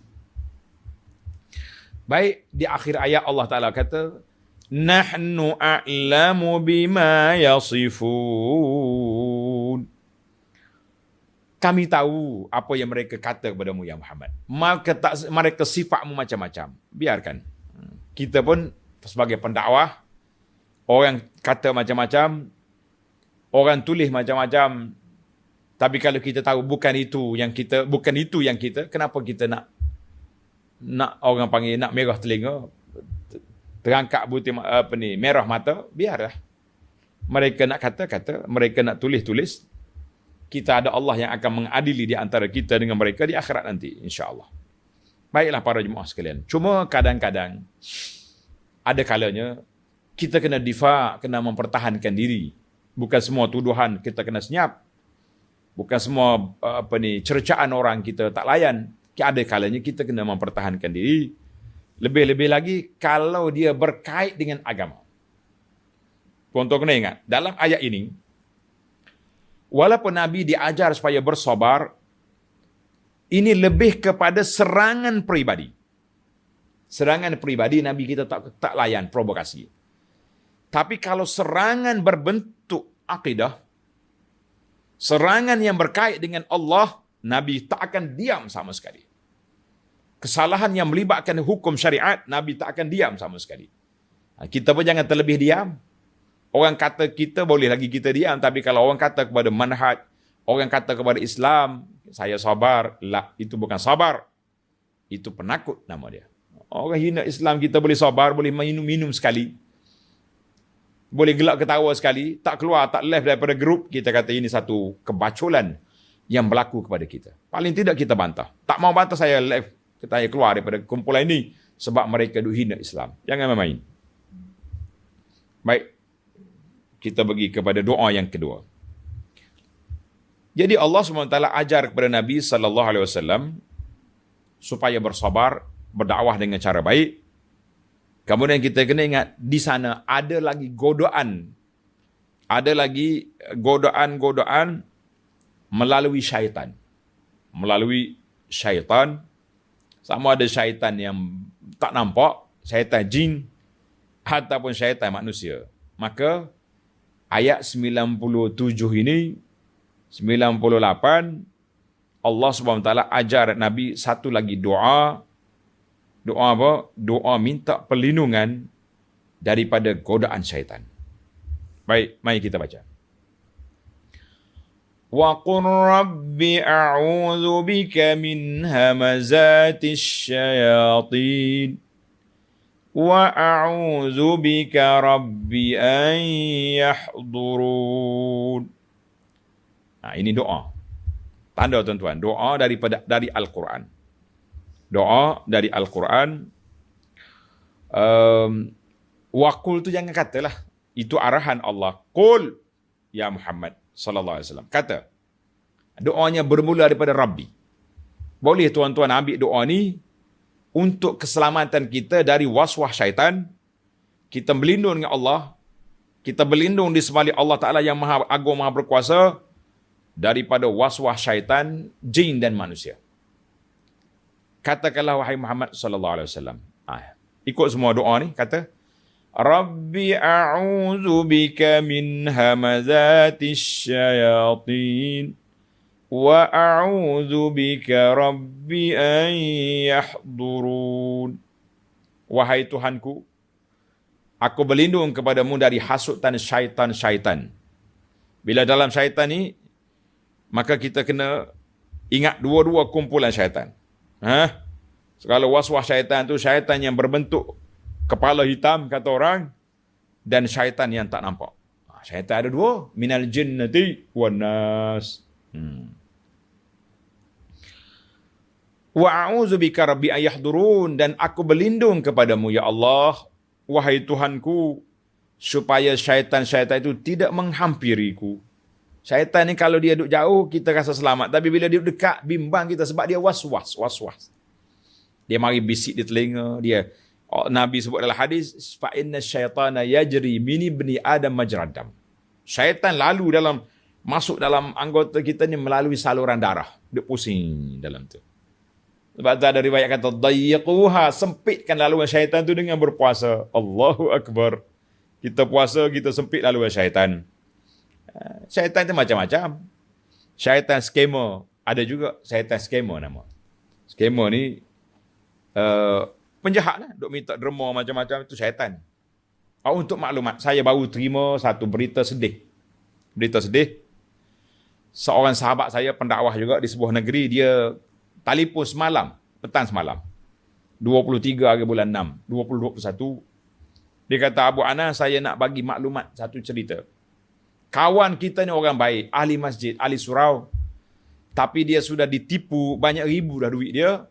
Baik, di akhir ayat Allah Ta'ala kata, Nahnu a'lamu bima yasifun. kami tahu apa yang mereka kata kepadamu ya Muhammad. Mereka sifatmu macam-macam. Biarkan. Kita pun sebagai pendakwah, orang kata macam-macam, orang tulis macam-macam. Tapi kalau kita tahu bukan itu yang kita, kenapa kita nak orang panggil nak merah telinga, terangkak butir merah mata, biarlah. Mereka nak kata, mereka nak tulis. Kita ada Allah yang akan mengadili di antara kita dengan mereka di akhirat nanti, insya-Allah. Baiklah para jemaah sekalian. Cuma kadang-kadang ada kalanya kita kena kena mempertahankan diri. Bukan semua tuduhan kita kena senyap. Bukan semua cercaan orang kita tak layan. Ada kalanya kita kena mempertahankan diri. Lebih-lebih lagi kalau dia berkait dengan agama. Tuan-tuan kena ingat, dalam ayat ini, walaupun Nabi diajar supaya bersabar, ini lebih kepada serangan peribadi. Serangan peribadi Nabi kita tak layan provokasi. Tapi kalau serangan berbentuk akidah, serangan yang berkait dengan Allah, Nabi tak akan diam sama sekali. Kesalahan yang melibatkan hukum syariat, Nabi tak akan diam sama sekali. Kita pun jangan terlebih diam. Orang kata kita, boleh lagi kita diam. Tapi kalau orang kata kepada manhaj, orang kata kepada Islam, saya sabar. Lah, itu bukan sabar. Itu penakut nama dia. Orang hina Islam, kita boleh sabar, boleh minum sekali. Boleh gelak ketawa sekali, tak keluar, tak left daripada grup, kita kata ini satu kebaculan yang berlaku kepada kita. Paling tidak kita bantah. Tak mau bantah, saya left, saya keluar daripada kumpulan ini sebab mereka duk hina Islam. Jangan main-main. Baik, kita pergi kepada doa yang kedua. Jadi Allah SWT ajar kepada Nabi SAW supaya bersabar, berdakwah dengan cara baik. Kemudian kita kena ingat, di sana ada lagi godaan. Ada lagi godaan-godaan melalui syaitan. Melalui syaitan. Sama ada syaitan yang tak nampak, syaitan jin, ataupun syaitan manusia. Maka, ayat 97 ini, 98, Allah SWT ajar Nabi satu lagi doa. Doa apa? Doa minta perlindungan daripada godaan syaitan. Baik, mari kita baca. Wa qur rabbi a'udzu bika min hamazatis syayatin wa a'udzu bika rabbi an yahdurun. Nah, ini doa. Tanda tuan-tuan, doa dari Al-Quran. Doa dari Al-Quran. Waqul tu jangan katalah. Itu arahan Allah. Qul ya Muhammad sallallahu alaihi wasallam. Kata. Doanya bermula daripada Rabbi. Boleh tuan-tuan ambil doa ni untuk keselamatan kita dari waswas syaitan. Kita berlindung dengan Allah. Kita berlindung di sebalik Allah Ta'ala yang maha agung, maha berkuasa daripada waswas syaitan, jin dan manusia. Katakanlah wahai Muhammad sallallahu alaihi wasallam. Ikut semua doa ni, kata Rabbi a'udzu bika min hamazatis syayatin wa a'udzu bika rabbi an yahdurun. Wahai Tuhanku, aku berlindung kepadamu dari hasutan syaitan-syaitan. Bila dalam syaitan ni, maka kita kena ingat dua-dua kumpulan syaitan. Segala waswas syaitan tu syaitan yang berbentuk kepala hitam kata orang, dan syaitan yang tak nampak. Syaitan ada dua, minal jinnati wan nas. Wa a'udzu bika rabbi ayahdurun, dan aku berlindung kepadamu ya Allah, wahai Tuhanku, supaya syaitan-syaitan itu tidak menghampiriku. Syaitan ni kalau dia duduk jauh, kita rasa selamat. Tapi bila dia duduk dekat, bimbang kita sebab dia waswas. Dia mari bisik di telinga. Nabi sebut dalam hadis, fa inna syaitana yajri min ibni adam majradam. Syaitan masuk dalam anggota kita ni melalui saluran darah. Dia pusing dalam tu. Sebab tu ada riwayat kata, dayyaquha, sempitkan laluan syaitan tu dengan berpuasa. Allahu Akbar. Kita puasa, kita sempit laluan syaitan. Syaitan itu macam-macam. Syaitan skema Ada juga syaitan scammer nama. Scammer ni penjahat lah. Duk minta derma macam-macam, itu syaitan. Untuk maklumat, saya baru terima satu berita sedih. Berita sedih. Seorang sahabat saya pendakwah juga di sebuah negeri, dia telefon semalam, petang semalam. 23 hari bulan 6, 2021. Dia kata, Abu Anas, saya nak bagi maklumat satu cerita. Kawan kita ni orang baik, ahli masjid, ahli surau. Tapi dia sudah ditipu, banyak ribu dah duit dia.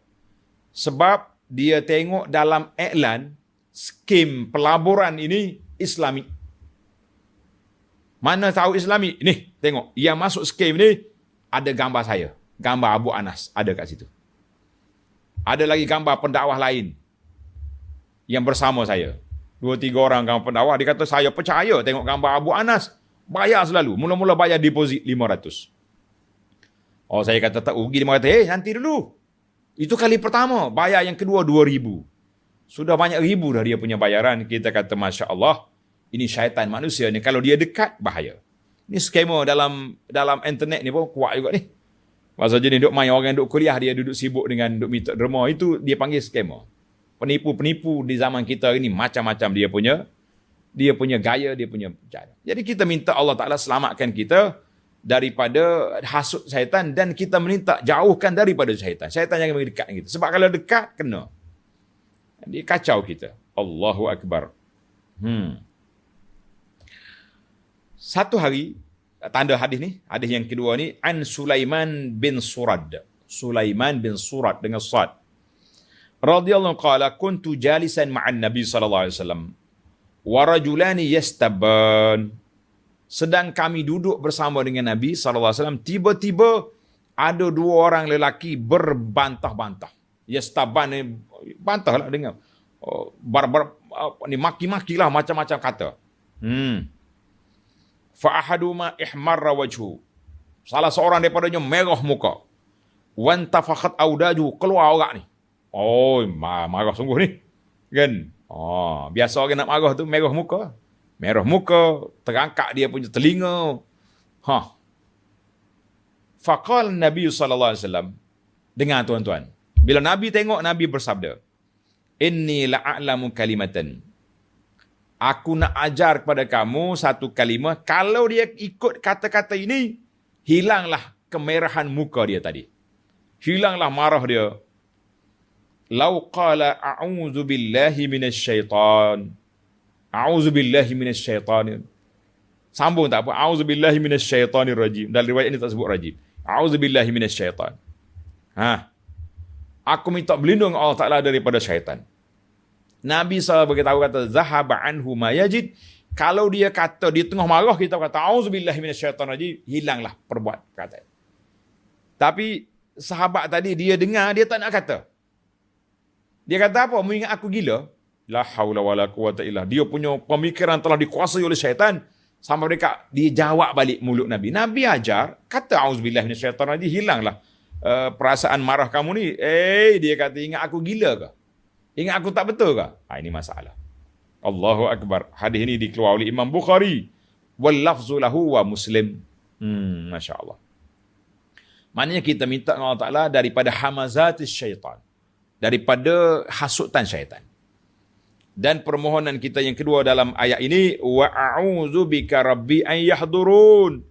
Sebab dia tengok dalam iklan, skim pelaburan ini Islami. Mana tahu Islami? Ni, tengok. Yang masuk skim ni, ada gambar saya. Gambar Abu Anas, ada kat situ. Ada lagi gambar pendakwah lain yang bersama saya. 2-3 orang gambar pendakwah. Dia kata, saya percaya tengok gambar Abu Anas. Bayar selalu. Mula-mula bayar deposit 500. Oh, saya kata, tak rugi 500. Nanti dulu. Itu kali pertama. Bayar yang kedua 2,000. Sudah banyak ribu dah dia punya bayaran. Kita kata, Masya Allah, ini syaitan manusia ni. Kalau dia dekat, bahaya. Ini scammer dalam internet ni pun kuat juga ni. Maksudnya ni duk main orang duk kuliah, dia duduk sibuk dengan duk minta derma. Itu dia panggil scammer. Penipu-penipu di zaman kita ini macam-macam dia punya gaya, dia punya cara. Jadi kita minta Allah Ta'ala selamatkan kita daripada hasut syaitan, dan kita minta jauhkan daripada syaitan. Syaitan jangan mendekat kita. Sebab kalau dekat, kena. Dia kacau kita. Allahu Akbar. Satu hari, tanda hadis ni, hadis yang kedua ni, an Sulaiman bin Surad. Sulaiman bin Surad dengan sad. Radhiyallahu qala kuntu jalisan ma'an Nabi sallallahu alaihi wasallam wa rajulani yastaban. Sedang kami duduk bersama dengan Nabi sallallahu alaihi wasallam, tiba-tiba ada dua orang lelaki berbantah-bantah. Yastaban ni bantahlah dengan ni maki-makilah macam-macam kata. Fa ahaduma ihmarra wajhu. Salah seorang daripadanya merah muka. Wan tafakhat audaju, keluar orak ni. Oh, marah sungguh ni. Kan? Oh, biasa orang nak marah tu merah muka. Merah muka, terangkat dia punya telinga. Faqala Nabi sallallahu alaihi wasallam, dengar tuan-tuan. Bila Nabi tengok, Nabi bersabda, "Inni la'alamu kalimatan." Aku nak ajar kepada kamu satu kalimah. Kalau dia ikut kata-kata ini, hilanglah kemerahan muka dia tadi. Hilanglah marah dia. Lau qala a'udzu billahi minasyaitan. A'udzu billahi minasyaitan. Sambung tak apa. A'udzu billahi minasyaitanir rajim. Dalam riwayat ini tak sebut rajim. A'udzu billahi minasyaitan. Aku minta berlindung Allah Ta'ala daripada syaitan. Nabi SAW beritahu, kata, zahaba anhu ma yajid. Kalau dia kata, di tengah marah, kita kata, a'udzu billahi minasyaitanir rajim. Hilanglah perbuat kata. Tapi sahabat tadi, dia dengar, dia tak nak kata. Dia kata apa? Mengingat aku gila? La haula wala quwata illa. Dia punya pemikiran telah dikuasai oleh syaitan. Sampai mereka, dia jawab balik mulut Nabi. Nabi ajar, kata auzubillahi minasyaitanir rajim, hilanglah perasaan marah kamu ni. Dia kata, ingat aku gila ke? Ingat aku tak betul ke? Ini masalah. Allahu Akbar. Hadis ini dikeluarkan oleh Imam Bukhari. Wal lafzu lahu wa Muslim. Masya Allah. Maknanya kita minta Allah Ta'ala daripada hamazatis syaitan. Daripada hasutan syaitan. Dan permohonan kita yang kedua dalam ayat ini, wa a'udzu bika rabbi an yahdurun.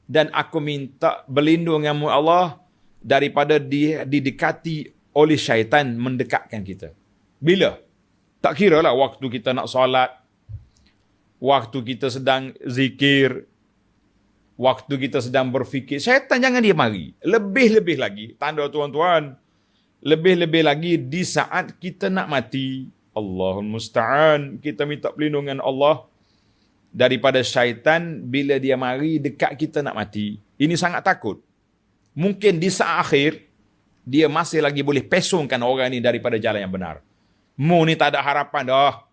Dan aku minta berlindung denganmu Allah daripada didekati oleh syaitan mendekatkan kita. Bila? Tak kira lah waktu kita nak solat, waktu kita sedang zikir, waktu kita sedang berfikir. Syaitan jangan dia mari. Lebih-lebih lagi, tanda tuan-tuan, lebih-lebih lagi di saat kita nak mati. Allahul Musta'an. Kita minta perlindungan Allah daripada syaitan bila dia mari dekat kita nak mati. Ini sangat takut. Mungkin di saat akhir, dia masih lagi boleh pesongkan orang ini daripada jalan yang benar. Mu ni tak ada harapan dah.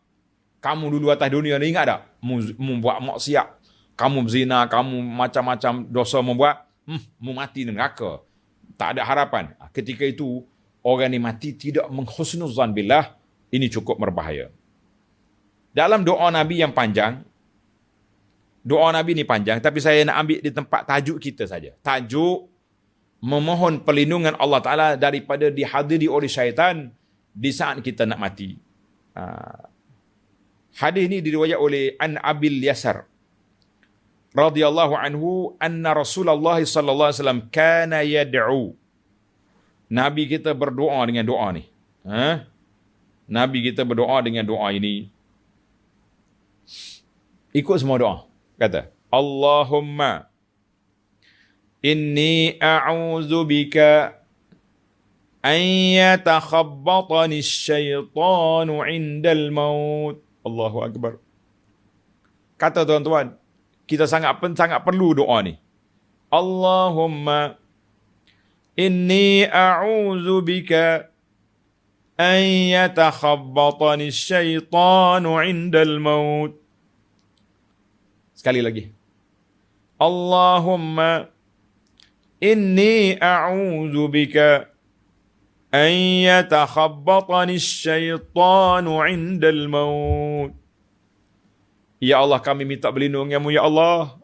Kamu dulu atas dunia ni, ingat tak? Mu buat maksiat. Kamu berzina, kamu macam-macam dosa membuat. Mu mati di neraka. Tak ada harapan. Ketika itu, orang ni mati tidak menghusnuzan billah. Ini cukup berbahaya. Dalam doa Nabi yang panjang, doa Nabi ni panjang, tapi saya nak ambil di tempat tajuk kita saja. Tajuk memohon perlindungan Allah Ta'ala daripada dihadiri oleh syaitan di saat kita nak mati. Hadis ini diriwayat oleh An Abil Yasar radhiyallahu anhu anna Rasulullah sallallahu alaihi wasallam kana yad'u. Nabi kita berdoa dengan doa ni. Nabi kita berdoa dengan doa ini. Ikut semua doa. Kata, Allahumma inni a'udzu bika an yatakhabbatani asyaitanu 'indal maut. Allahu akbar. Kata tuan-tuan, kita sangat perlu doa ni. Allahumma inni a'udzu bika an yatakhabbatani asyaitanu 'indal maut. Sekali lagi. Allahumma inni a'udzu bika an yatakhabbatani asyaitanu 'indal maut. Ya Allah, kami minta perlindungan-Mu ya Allah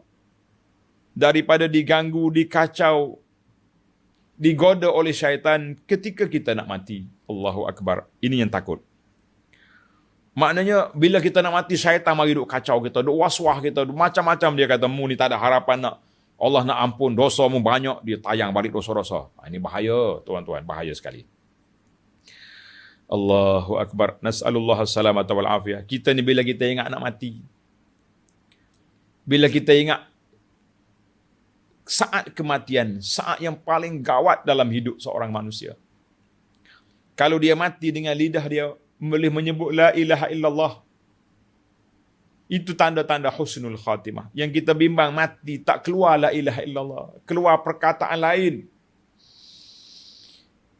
daripada diganggu, dikacau, digoda oleh syaitan ketika kita nak mati. Allahu akbar. Ini yang takut. Maknanya bila kita nak mati, syaitan mari duk kacau kita, duk waswah kita, duk macam-macam. Dia kata, mu ni tak ada harapan nak Allah nak ampun, dosamu banyak, dia tayang balik dosa-dosa. Ini bahaya, tuan-tuan, bahaya sekali. Allahu akbar. Nas'alullah as-salamata wal afiyah. Kita ni bila kita ingat nak mati, bila kita ingat saat kematian, saat yang paling gawat dalam hidup seorang manusia. Kalau dia mati dengan lidah dia boleh menyebut la ilaha illallah, itu tanda-tanda husnul khatimah. Yang kita bimbang mati tak keluar la ilaha illallah, keluar perkataan lain.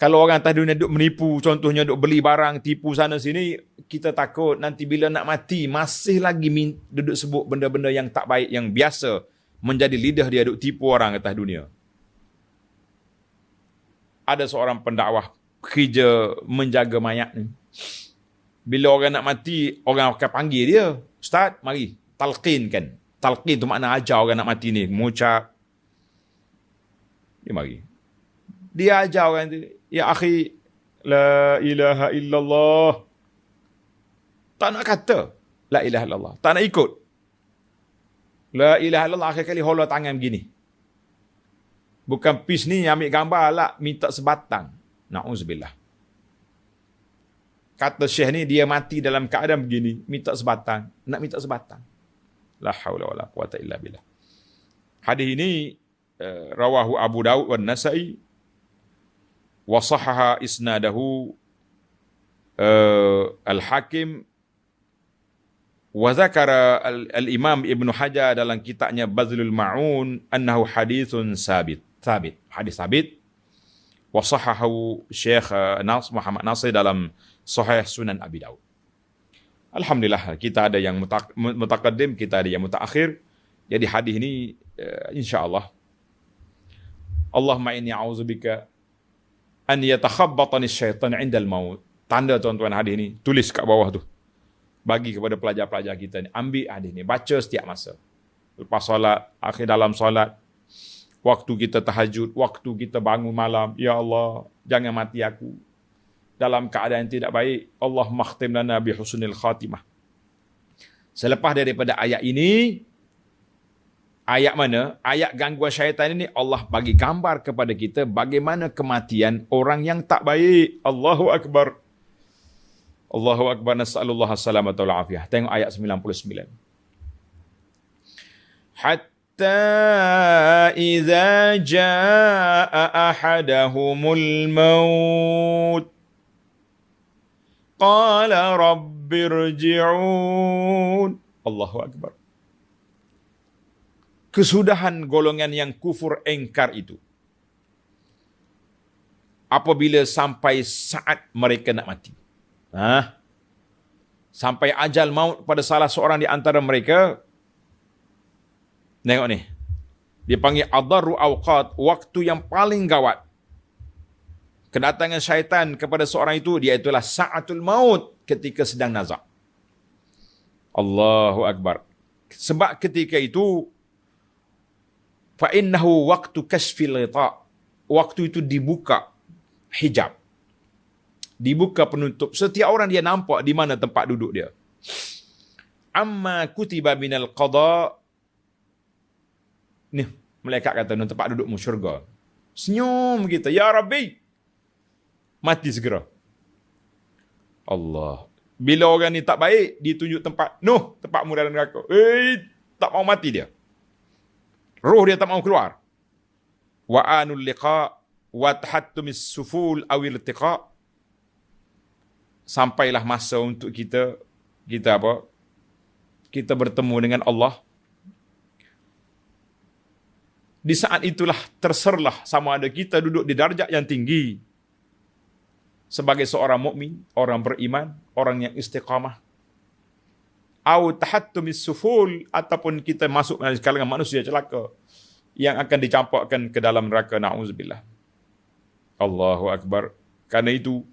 Kalau orang atas dunia duk menipu, contohnya duk beli barang, tipu sana sini, kita takut nanti bila nak mati masih lagi duduk sebut benda-benda yang tak baik, yang biasa menjadi lidah dia duk tipu orang atas dunia. Ada seorang pendakwah kerja menjaga mayat ni. Bila orang nak mati, orang akan panggil dia, Ustaz, mari, talqinkan. Talqin tu makna ajar orang nak mati ni, mengucap. Dia mari. Dia ajar orang tu, ya akhi, la ilaha illallah. Tak nak kata la ilaha illallah, tak nak ikut. La ilaha illallah, akhir kali hola tangan begini. Bukan pis ni ambil gambar lah, minta sebatang. Na'udzubillah. Kata Syekh ni, dia mati dalam keadaan begini, minta sebatang. Nak minta sebatang. La hawla wa la quwata illa billah. Hadis ini rawahu Abu Daud wa Nasa'i wa sahaha isnadahu Al-Hakim wa zakara Al-Imam Ibn Hajar dalam kitabnya Bazlul Ma'un annahu hadithun sabit. Hadis sabit. Wa sahahu Syekh Muhammad Nasir dalam Sahih Sunan Abi Daud. Alhamdulillah, kita ada yang mutaqaddim, kita ada yang mutaakhir. Jadi hadis ini insya-Allah, Allahumma inni a'udzubika an yatakhabbatani syaitan 'indal maut. Tanda tuan-tuan hadis ni, tulis kat bawah tu. Bagi kepada pelajar-pelajar kita ni, ambil hadis ni, baca setiap masa. Lepas solat, akhir dalam solat, waktu kita tahajud, waktu kita bangun malam, ya Allah, jangan mati aku dalam keadaan yang tidak baik. Allah makhtim lana bi husnil khatimah. Selepas daripada ayat ini, ayat mana? Ayat gangguan syaitan ini, Allah bagi gambar kepada kita bagaimana kematian orang yang tak baik. Allahu akbar. Allahu akbar. Nas'alullah as-salamata wal afiyah. Tengok ayat 99. Hatta idza jaa ahadahumul maut qala rabbirji'un. Allahu akbar. Kesudahan golongan yang kufur engkar itu, apabila sampai saat mereka nak mati, sampai ajal maut pada salah seorang di antara mereka. Tengok ni, dia panggil adarru awqat, waktu yang paling gawat kedatangan syaitan kepada seorang itu, dia itulah sa'atul maut, ketika sedang nazak. Allahu akbar. Sebab ketika itu, fa innahu waqtu kashfil ghita, waktu itu dibuka hijab. Dibuka penutup. Setiap orang dia nampak di mana tempat duduk dia. Amma kutiba minal qada. Ni, malaikat kata, tempat dudukmu syurga. Senyum kita. Ya Rabbi. Mati segera. Allah. Bila orang ni tak baik, ditunjuk tempat. Tempatmu dalam neraka. Tak mau mati dia. Roh dia tak mau keluar. Wa anul liqa wa tahattumis suful awil tiqa. Sampailah masa untuk kita bertemu dengan Allah. Di saat itulah terserlah sama ada kita duduk di darjat yang tinggi sebagai seorang mukmin, orang beriman, orang yang istiqamah. Au tahattumis suful, ataupun kita masuk dalam kalangan manusia celaka yang akan dicampakkan ke dalam neraka, na'udzubillah. Allahu akbar. Karena itu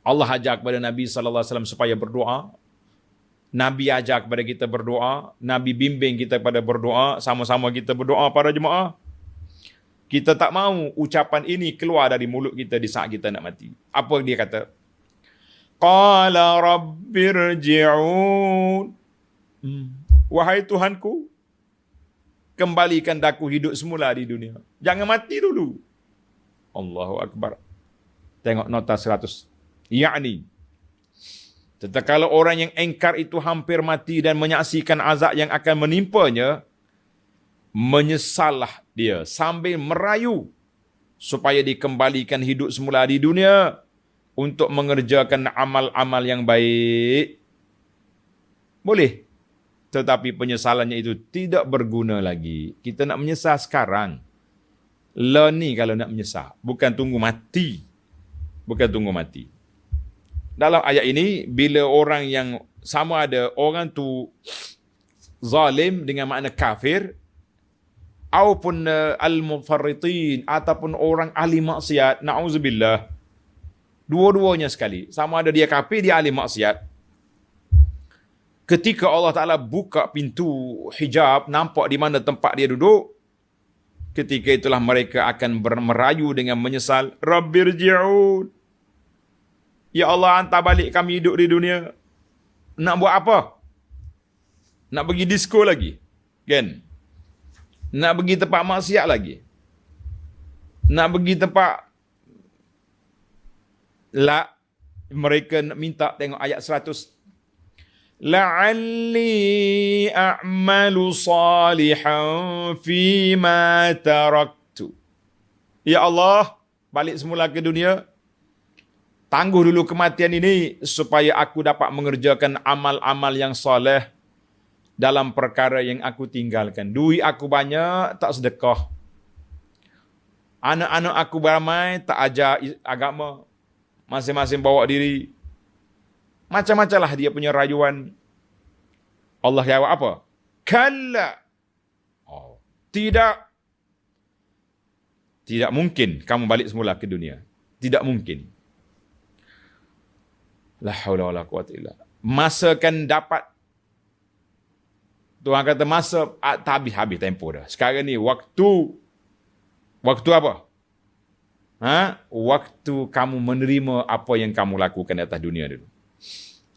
Allah ajak kepada Nabi sallallahu alaihi wasallam supaya berdoa. Nabi ajak kepada kita berdoa, Nabi bimbing kita kepada berdoa, sama-sama kita berdoa para jemaah. Kita tak mahu ucapan ini keluar dari mulut kita di saat kita nak mati. Apa dia kata? Qala rabbirji'un. Wahai Tuhanku, kembalikan daku hidup semula di dunia. Jangan mati dulu. Allahu akbar. Tengok nota 100. Yakni, tatkala orang yang engkar itu hampir mati dan menyaksikan azab yang akan menimpanya, menyesallah dia sambil merayu supaya dikembalikan hidup semula di dunia untuk mengerjakan amal-amal yang baik. Boleh. Tetapi penyesalannya itu tidak berguna lagi. Kita nak menyesal sekarang. Ni kalau nak menyesal. Bukan tunggu mati. Bukan tunggu mati. Dalam ayat ini, bila orang yang sama ada orang tu zalim dengan makna kafir, ataupun al-mufarritin, ataupun orang ahli maksiat, na'udzubillah, dua-duanya sekali. Sama ada dia kafir, dia ahli maksiat. Ketika Allah Ta'ala buka pintu hijab, nampak di mana tempat dia duduk, ketika itulah mereka akan merayu dengan menyesal. Rabbirji'un. Ya Allah, hantar balik kami hidup di dunia. Nak buat apa? Nak pergi disko lagi? Kan? Nak pergi tempat maksiat lagi? Nak pergi tempat... Mereka nak minta, tengok ayat 100. La'alli a'malu salihan fima taraktu. Ya Allah, balik semula ke dunia. Tangguh dulu kematian ini supaya aku dapat mengerjakan amal-amal yang soleh dalam perkara yang aku tinggalkan. Duit aku banyak, tak sedekah. Anak-anak aku beramai, tak ajar agama. Masing-masing bawa diri. Macam-macam lah dia punya rayuan. Allah jawab apa? Kalla. Tidak. Tidak mungkin kamu balik semula ke dunia. Tidak mungkin. La haula wala quwwata illa. Masa kan dapat. Tuhan kata masa tak habis tempoh dah. Sekarang ni waktu apa? Waktu kamu menerima apa yang kamu lakukan di atas dunia dulu.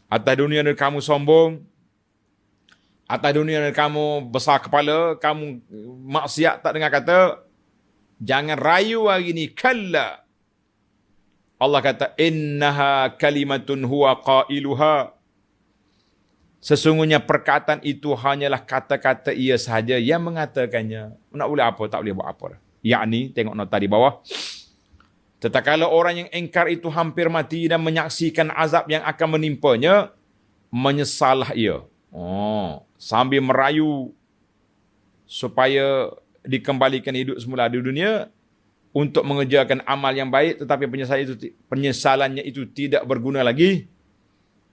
Atas dunia ni kamu sombong. Atas dunia ni kamu besar kepala. Kamu maksiat tak dengar kata. Jangan rayu hari ni. Kalla. Allah kata, innaha kalimatun huwa qailuha. Sesungguhnya perkataan itu hanyalah kata-kata ia sahaja yang mengatakannya. Nak boleh apa? Tak boleh buat apa. Yakni, tengok nota di bawah. Tatkala orang yang engkar itu hampir mati dan menyaksikan azab yang akan menimpanya, menyesallah ia. Sambil merayu supaya dikembalikan hidup semula di dunia untuk mengerjakan amal yang baik, tetapi penyesalannya itu tidak berguna lagi.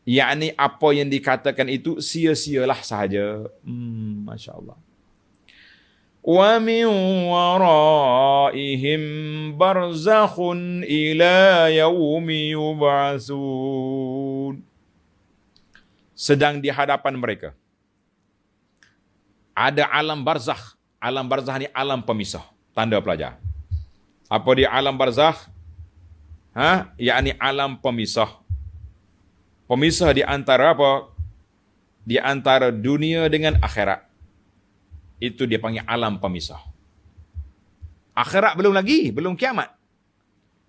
Yakni apa yang dikatakan itu sia-sialah sahaja. Masya Allah. Wa min waraihim barzakhun ila yaumi yub'atsun. Sedang di hadapan mereka ada alam barzakh. Alam barzakh ni alam pemisah. Tanda pelajar. Apa dia alam barzakh? Yakni alam pemisah. Pemisah di antara apa? Di antara dunia dengan akhirat. Itu dia panggil alam pemisah. Akhirat belum lagi, belum kiamat.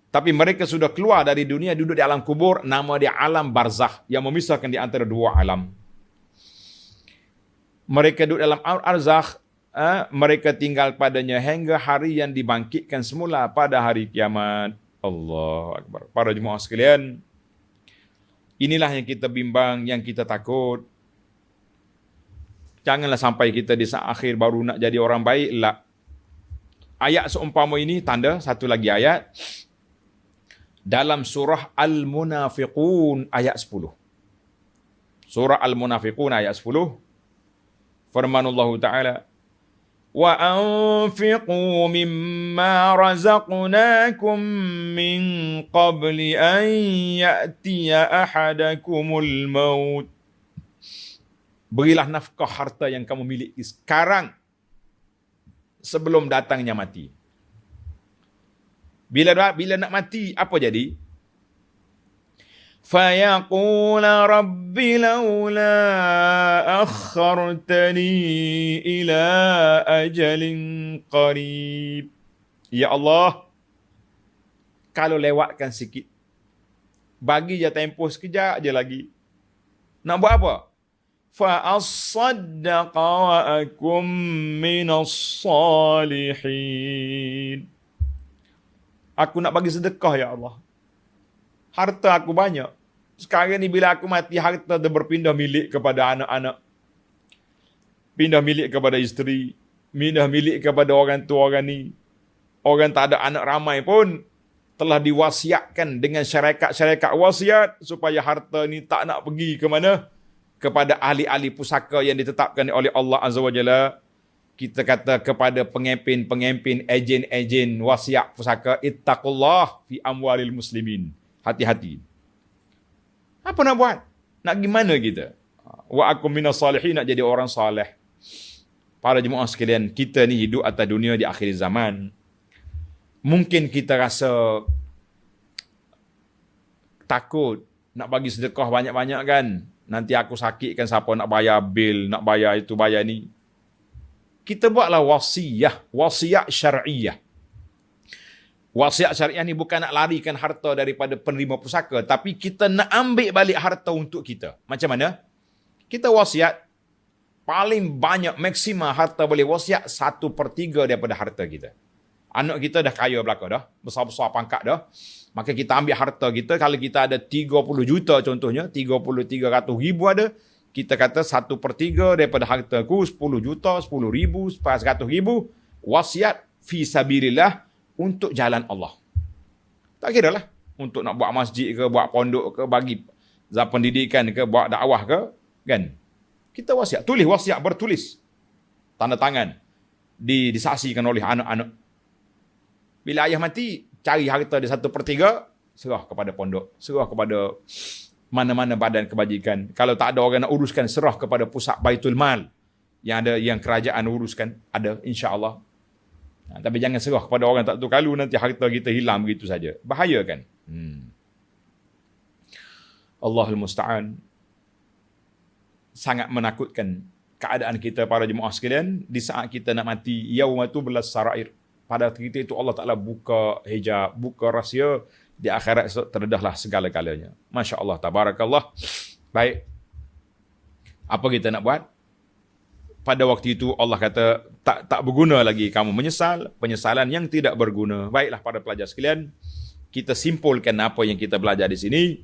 Tapi mereka sudah keluar dari dunia, duduk di alam kubur, nama dia alam barzakh, yang memisahkan di antara dua alam. Mereka duduk dalam barzakh, mereka tinggal padanya hingga hari yang dibangkitkan semula pada hari kiamat. Allahu Akbar. Para jemaah sekalian, inilah yang kita bimbang, yang kita takut. Janganlah sampai kita di saat akhir baru nak jadi orang baik. La. Ayat seumpama ini, tanda, satu lagi ayat. Dalam surah Al-Munafiqun ayat 10. Surah Al-Munafiqun ayat 10. Firmanullah Ta'ala. وَأَنْفِقُوا مِمَّا رَزَقْنَاكُمْ مِنْ قَبْلِ أَنْ يَأْتِيَ أَحَدَكُمُ الْمَوْتِ. Berilah nafkah harta yang kamu miliki sekarang sebelum datangnya mati. Bila nak mati, apa jadi? فَيَقُولَ رَبِّ لَوْلَا أَخَّرْتَنِي إِلَىٰ أَجَلٍ قَرِيبٍ. Ya Allah, kalau lewatkan sikit, bagi je tempoh sekejap je lagi. Nak buat apa? فَأَصَّدَّقَ وَأَكُن مِّنَ الصَّالِحِينَ. Aku nak bagi sedekah, ya Allah. Harta aku banyak. Sekarang ni bila aku mati, harta dah berpindah milik kepada anak-anak. Pindah milik kepada isteri. Pindah milik kepada orang tua orang ni. Orang tak ada anak ramai pun telah diwasiatkan dengan syarikat-syarikat wasiat supaya harta ni tak nak pergi ke mana? Kepada ahli-ahli pusaka yang ditetapkan oleh Allah Azza wa Jalla. Kita kata kepada pengempin-pengempin, ejen-ejen wasiat pusaka, ittaqullah fi amwalil muslimin. Hati-hati. Apa nak buat? Nak gimana kita? Wa akum minas salihin, nak jadi orang saleh. Para jemaah sekalian, kita ni hidup atas dunia di akhir zaman. Mungkin kita rasa takut nak bagi sedekah banyak-banyak kan. Nanti aku sakit kan, siapa nak bayar bil, nak bayar itu, bayar ni. Kita buatlah wasiat syar'iyah. Wasiat syariah ni bukan nak larikan harta daripada penerima pusaka, tapi kita nak ambil balik harta untuk kita. Macam mana? Kita wasiat, paling banyak maksimal harta boleh wasiat 1/3 daripada harta kita. Anak kita dah kaya belaka dah, besar-besar pangkat dah. Maka kita ambil harta kita, kalau kita ada 30 juta contohnya, 300 ribu ada, kita kata 1/3 daripada hartaku, 10 juta, 10 ribu, 100 ribu, wasiat fi sabilillah, untuk jalan Allah. Tak kira lah. Untuk nak buat masjid ke, buat pondok ke, bagi pendidikan ke, buat dakwah ke, kan? Kita wasiat. Tulis wasiat, bertulis. Tanda tangan. Disaksikan oleh anak-anak. Bila ayah mati, cari harta dia 1/3, serah kepada pondok. Serah kepada mana-mana badan kebajikan. Kalau tak ada orang nak uruskan, serah kepada pusat Baitul Mal. Yang kerajaan uruskan. Ada, insya-Allah. Tapi jangan serah kepada orang tak tahu kalau nanti harta kita hilang begitu saja. Bahaya kan? Allahul Musta'an. Sangat menakutkan keadaan kita para jemaah sekalian di saat kita nak mati. Yaumatu belas sarair. Pada ketika itu Allah Ta'ala buka hijab, buka rahsia. Di akhirat terdedahlah segala-galanya. Masya Allah, tabarakallah. Baik. Apa kita nak buat? Pada waktu itu Allah kata, tak berguna lagi kamu menyesal, penyesalan yang tidak berguna. Baiklah para pelajar sekalian, kita simpulkan apa yang kita belajar di sini.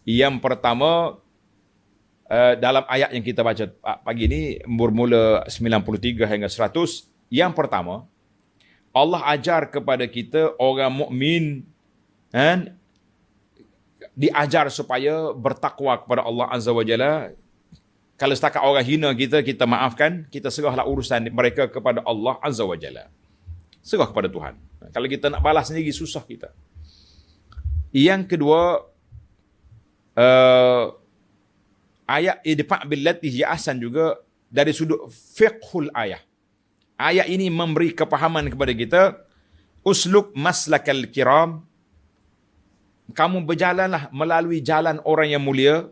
Yang pertama, dalam ayat yang kita baca pagi ini, bermula 93 hingga 100. Yang pertama, Allah ajar kepada kita orang mukmin, diajar supaya bertakwa kepada Allah Azza wa Jalla. Kalau setakat orang hina kita, kita maafkan, kita serahlah urusan mereka kepada Allah Azza wa Jalla. Serah kepada Tuhan. Kalau kita nak balas sendiri, susah kita. Yang kedua, ayat idfa' billati hiya ahsan juga dari sudut fiqhul ayah. Ayat ini memberi kepahaman kepada kita Usluk maslakal kiram. Kamu berjalanlah melalui jalan orang yang mulia.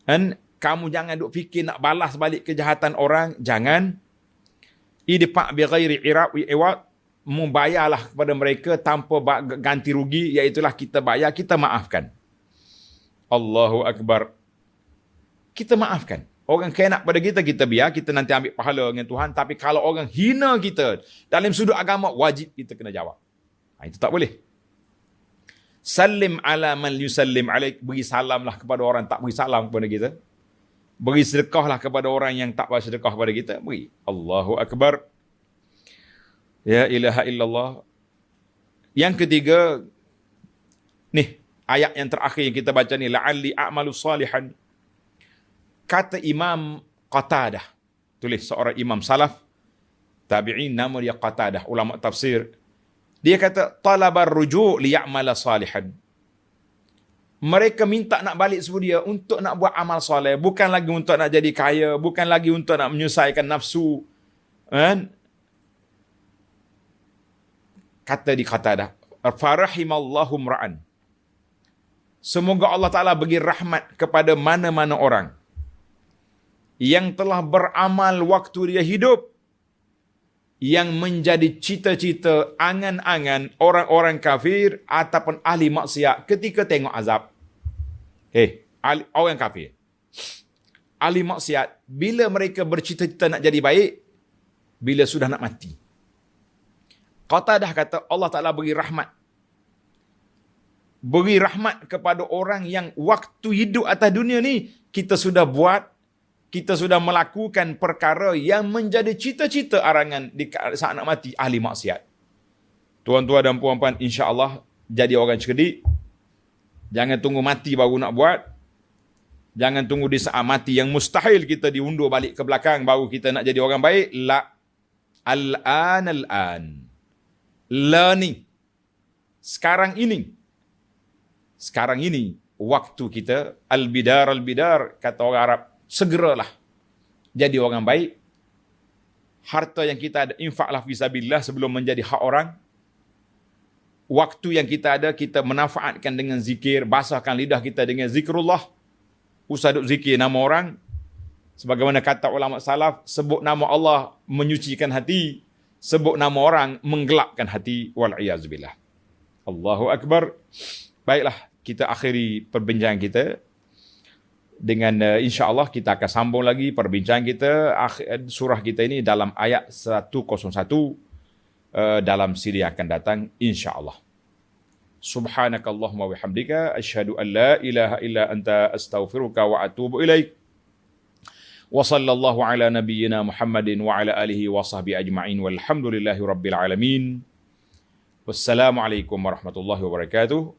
Dan kamu jangan duk fikir nak balas balik kejahatan orang. Jangan. Idfa' bi ghairi iwad. Membayarlah kepada mereka tanpa ganti rugi. Iaitulah kita bayar, kita maafkan. Allahu Akbar. Kita maafkan. Orang kena pada kita, kita biar. Kita nanti ambil pahala dengan Tuhan. Tapi kalau orang hina kita dalam sudut agama, wajib kita kena jawab. Itu tak boleh. Salim ala man yusallim alaik. Beri salamlah kepada orang tak beri salam kepada kita. Beri sedekahlah kepada orang yang tak beri sedekah kepada kita. Beri. Allahu Akbar. Ya ilaha illallah. Yang ketiga, nih, ayat yang terakhir yang kita baca ni, la'alli a'malu salihan. Kata Imam Qatadah, tulis seorang imam salaf, tabi'in, nama dia Qatadah, ulama tafsir. Dia kata, talabar ruju' liya'mala salihan. Mereka minta nak balik semua dia untuk nak buat amal soleh. Bukan lagi untuk nak jadi kaya. Bukan lagi untuk nak menyelesaikan nafsu. Kan? Kata di Qatadah, farahimallahu mra'an. Semoga Allah Ta'ala bagi rahmat kepada mana-mana orang yang telah beramal waktu dia hidup, yang menjadi cita-cita, angan-angan orang-orang kafir ataupun ahli maksiat ketika tengok azab. Orang kafir, ahli maksiat, bila mereka bercita-cita nak jadi baik, bila sudah nak mati. Qatadah kata Allah Ta'ala beri rahmat. Beri rahmat kepada orang yang waktu hidup atas dunia ni, kita sudah buat, kita sudah melakukan perkara yang menjadi cita-cita arangan di saat nak mati, ahli maksiat. Tuan-tuan dan puan-puan, insya-Allah jadi orang cerdik. Jangan tunggu mati baru nak buat. Jangan tunggu di saat mati yang mustahil kita diundur balik ke belakang baru kita nak jadi orang baik. La. Al-an. Learning. Sekarang ini waktu kita. Al-bidar, kata orang Arab. Segeralah jadi orang baik. Harta yang kita ada, infaklah fisabilillah sebelum menjadi hak orang. Waktu yang kita ada, kita manfaatkan dengan zikir. Basahkan lidah kita dengan zikrullah. Usah duk zikir nama orang. Sebagaimana kata ulama salaf, sebut nama Allah menyucikan hati, sebut nama orang menggelapkan hati. Wal'iyazubillah. Allahu Akbar. Baiklah, kita akhiri perbincangan kita dengan insya-Allah kita akan sambung lagi perbincangan kita surah kita ini dalam ayat 101 dalam siri yang akan datang insya-Allah. Subhanakallahumma wa bihamdika asyhadu an la ilaha illa anta astaghfiruka wa atubu ilaik. Wa sallallahu ala nabiyyina Muhammadin wa ala alihi wa sahbihi ajma'in walhamdulillahi rabbil alamin. Wassalamualaikum warahmatullahi wabarakatuh.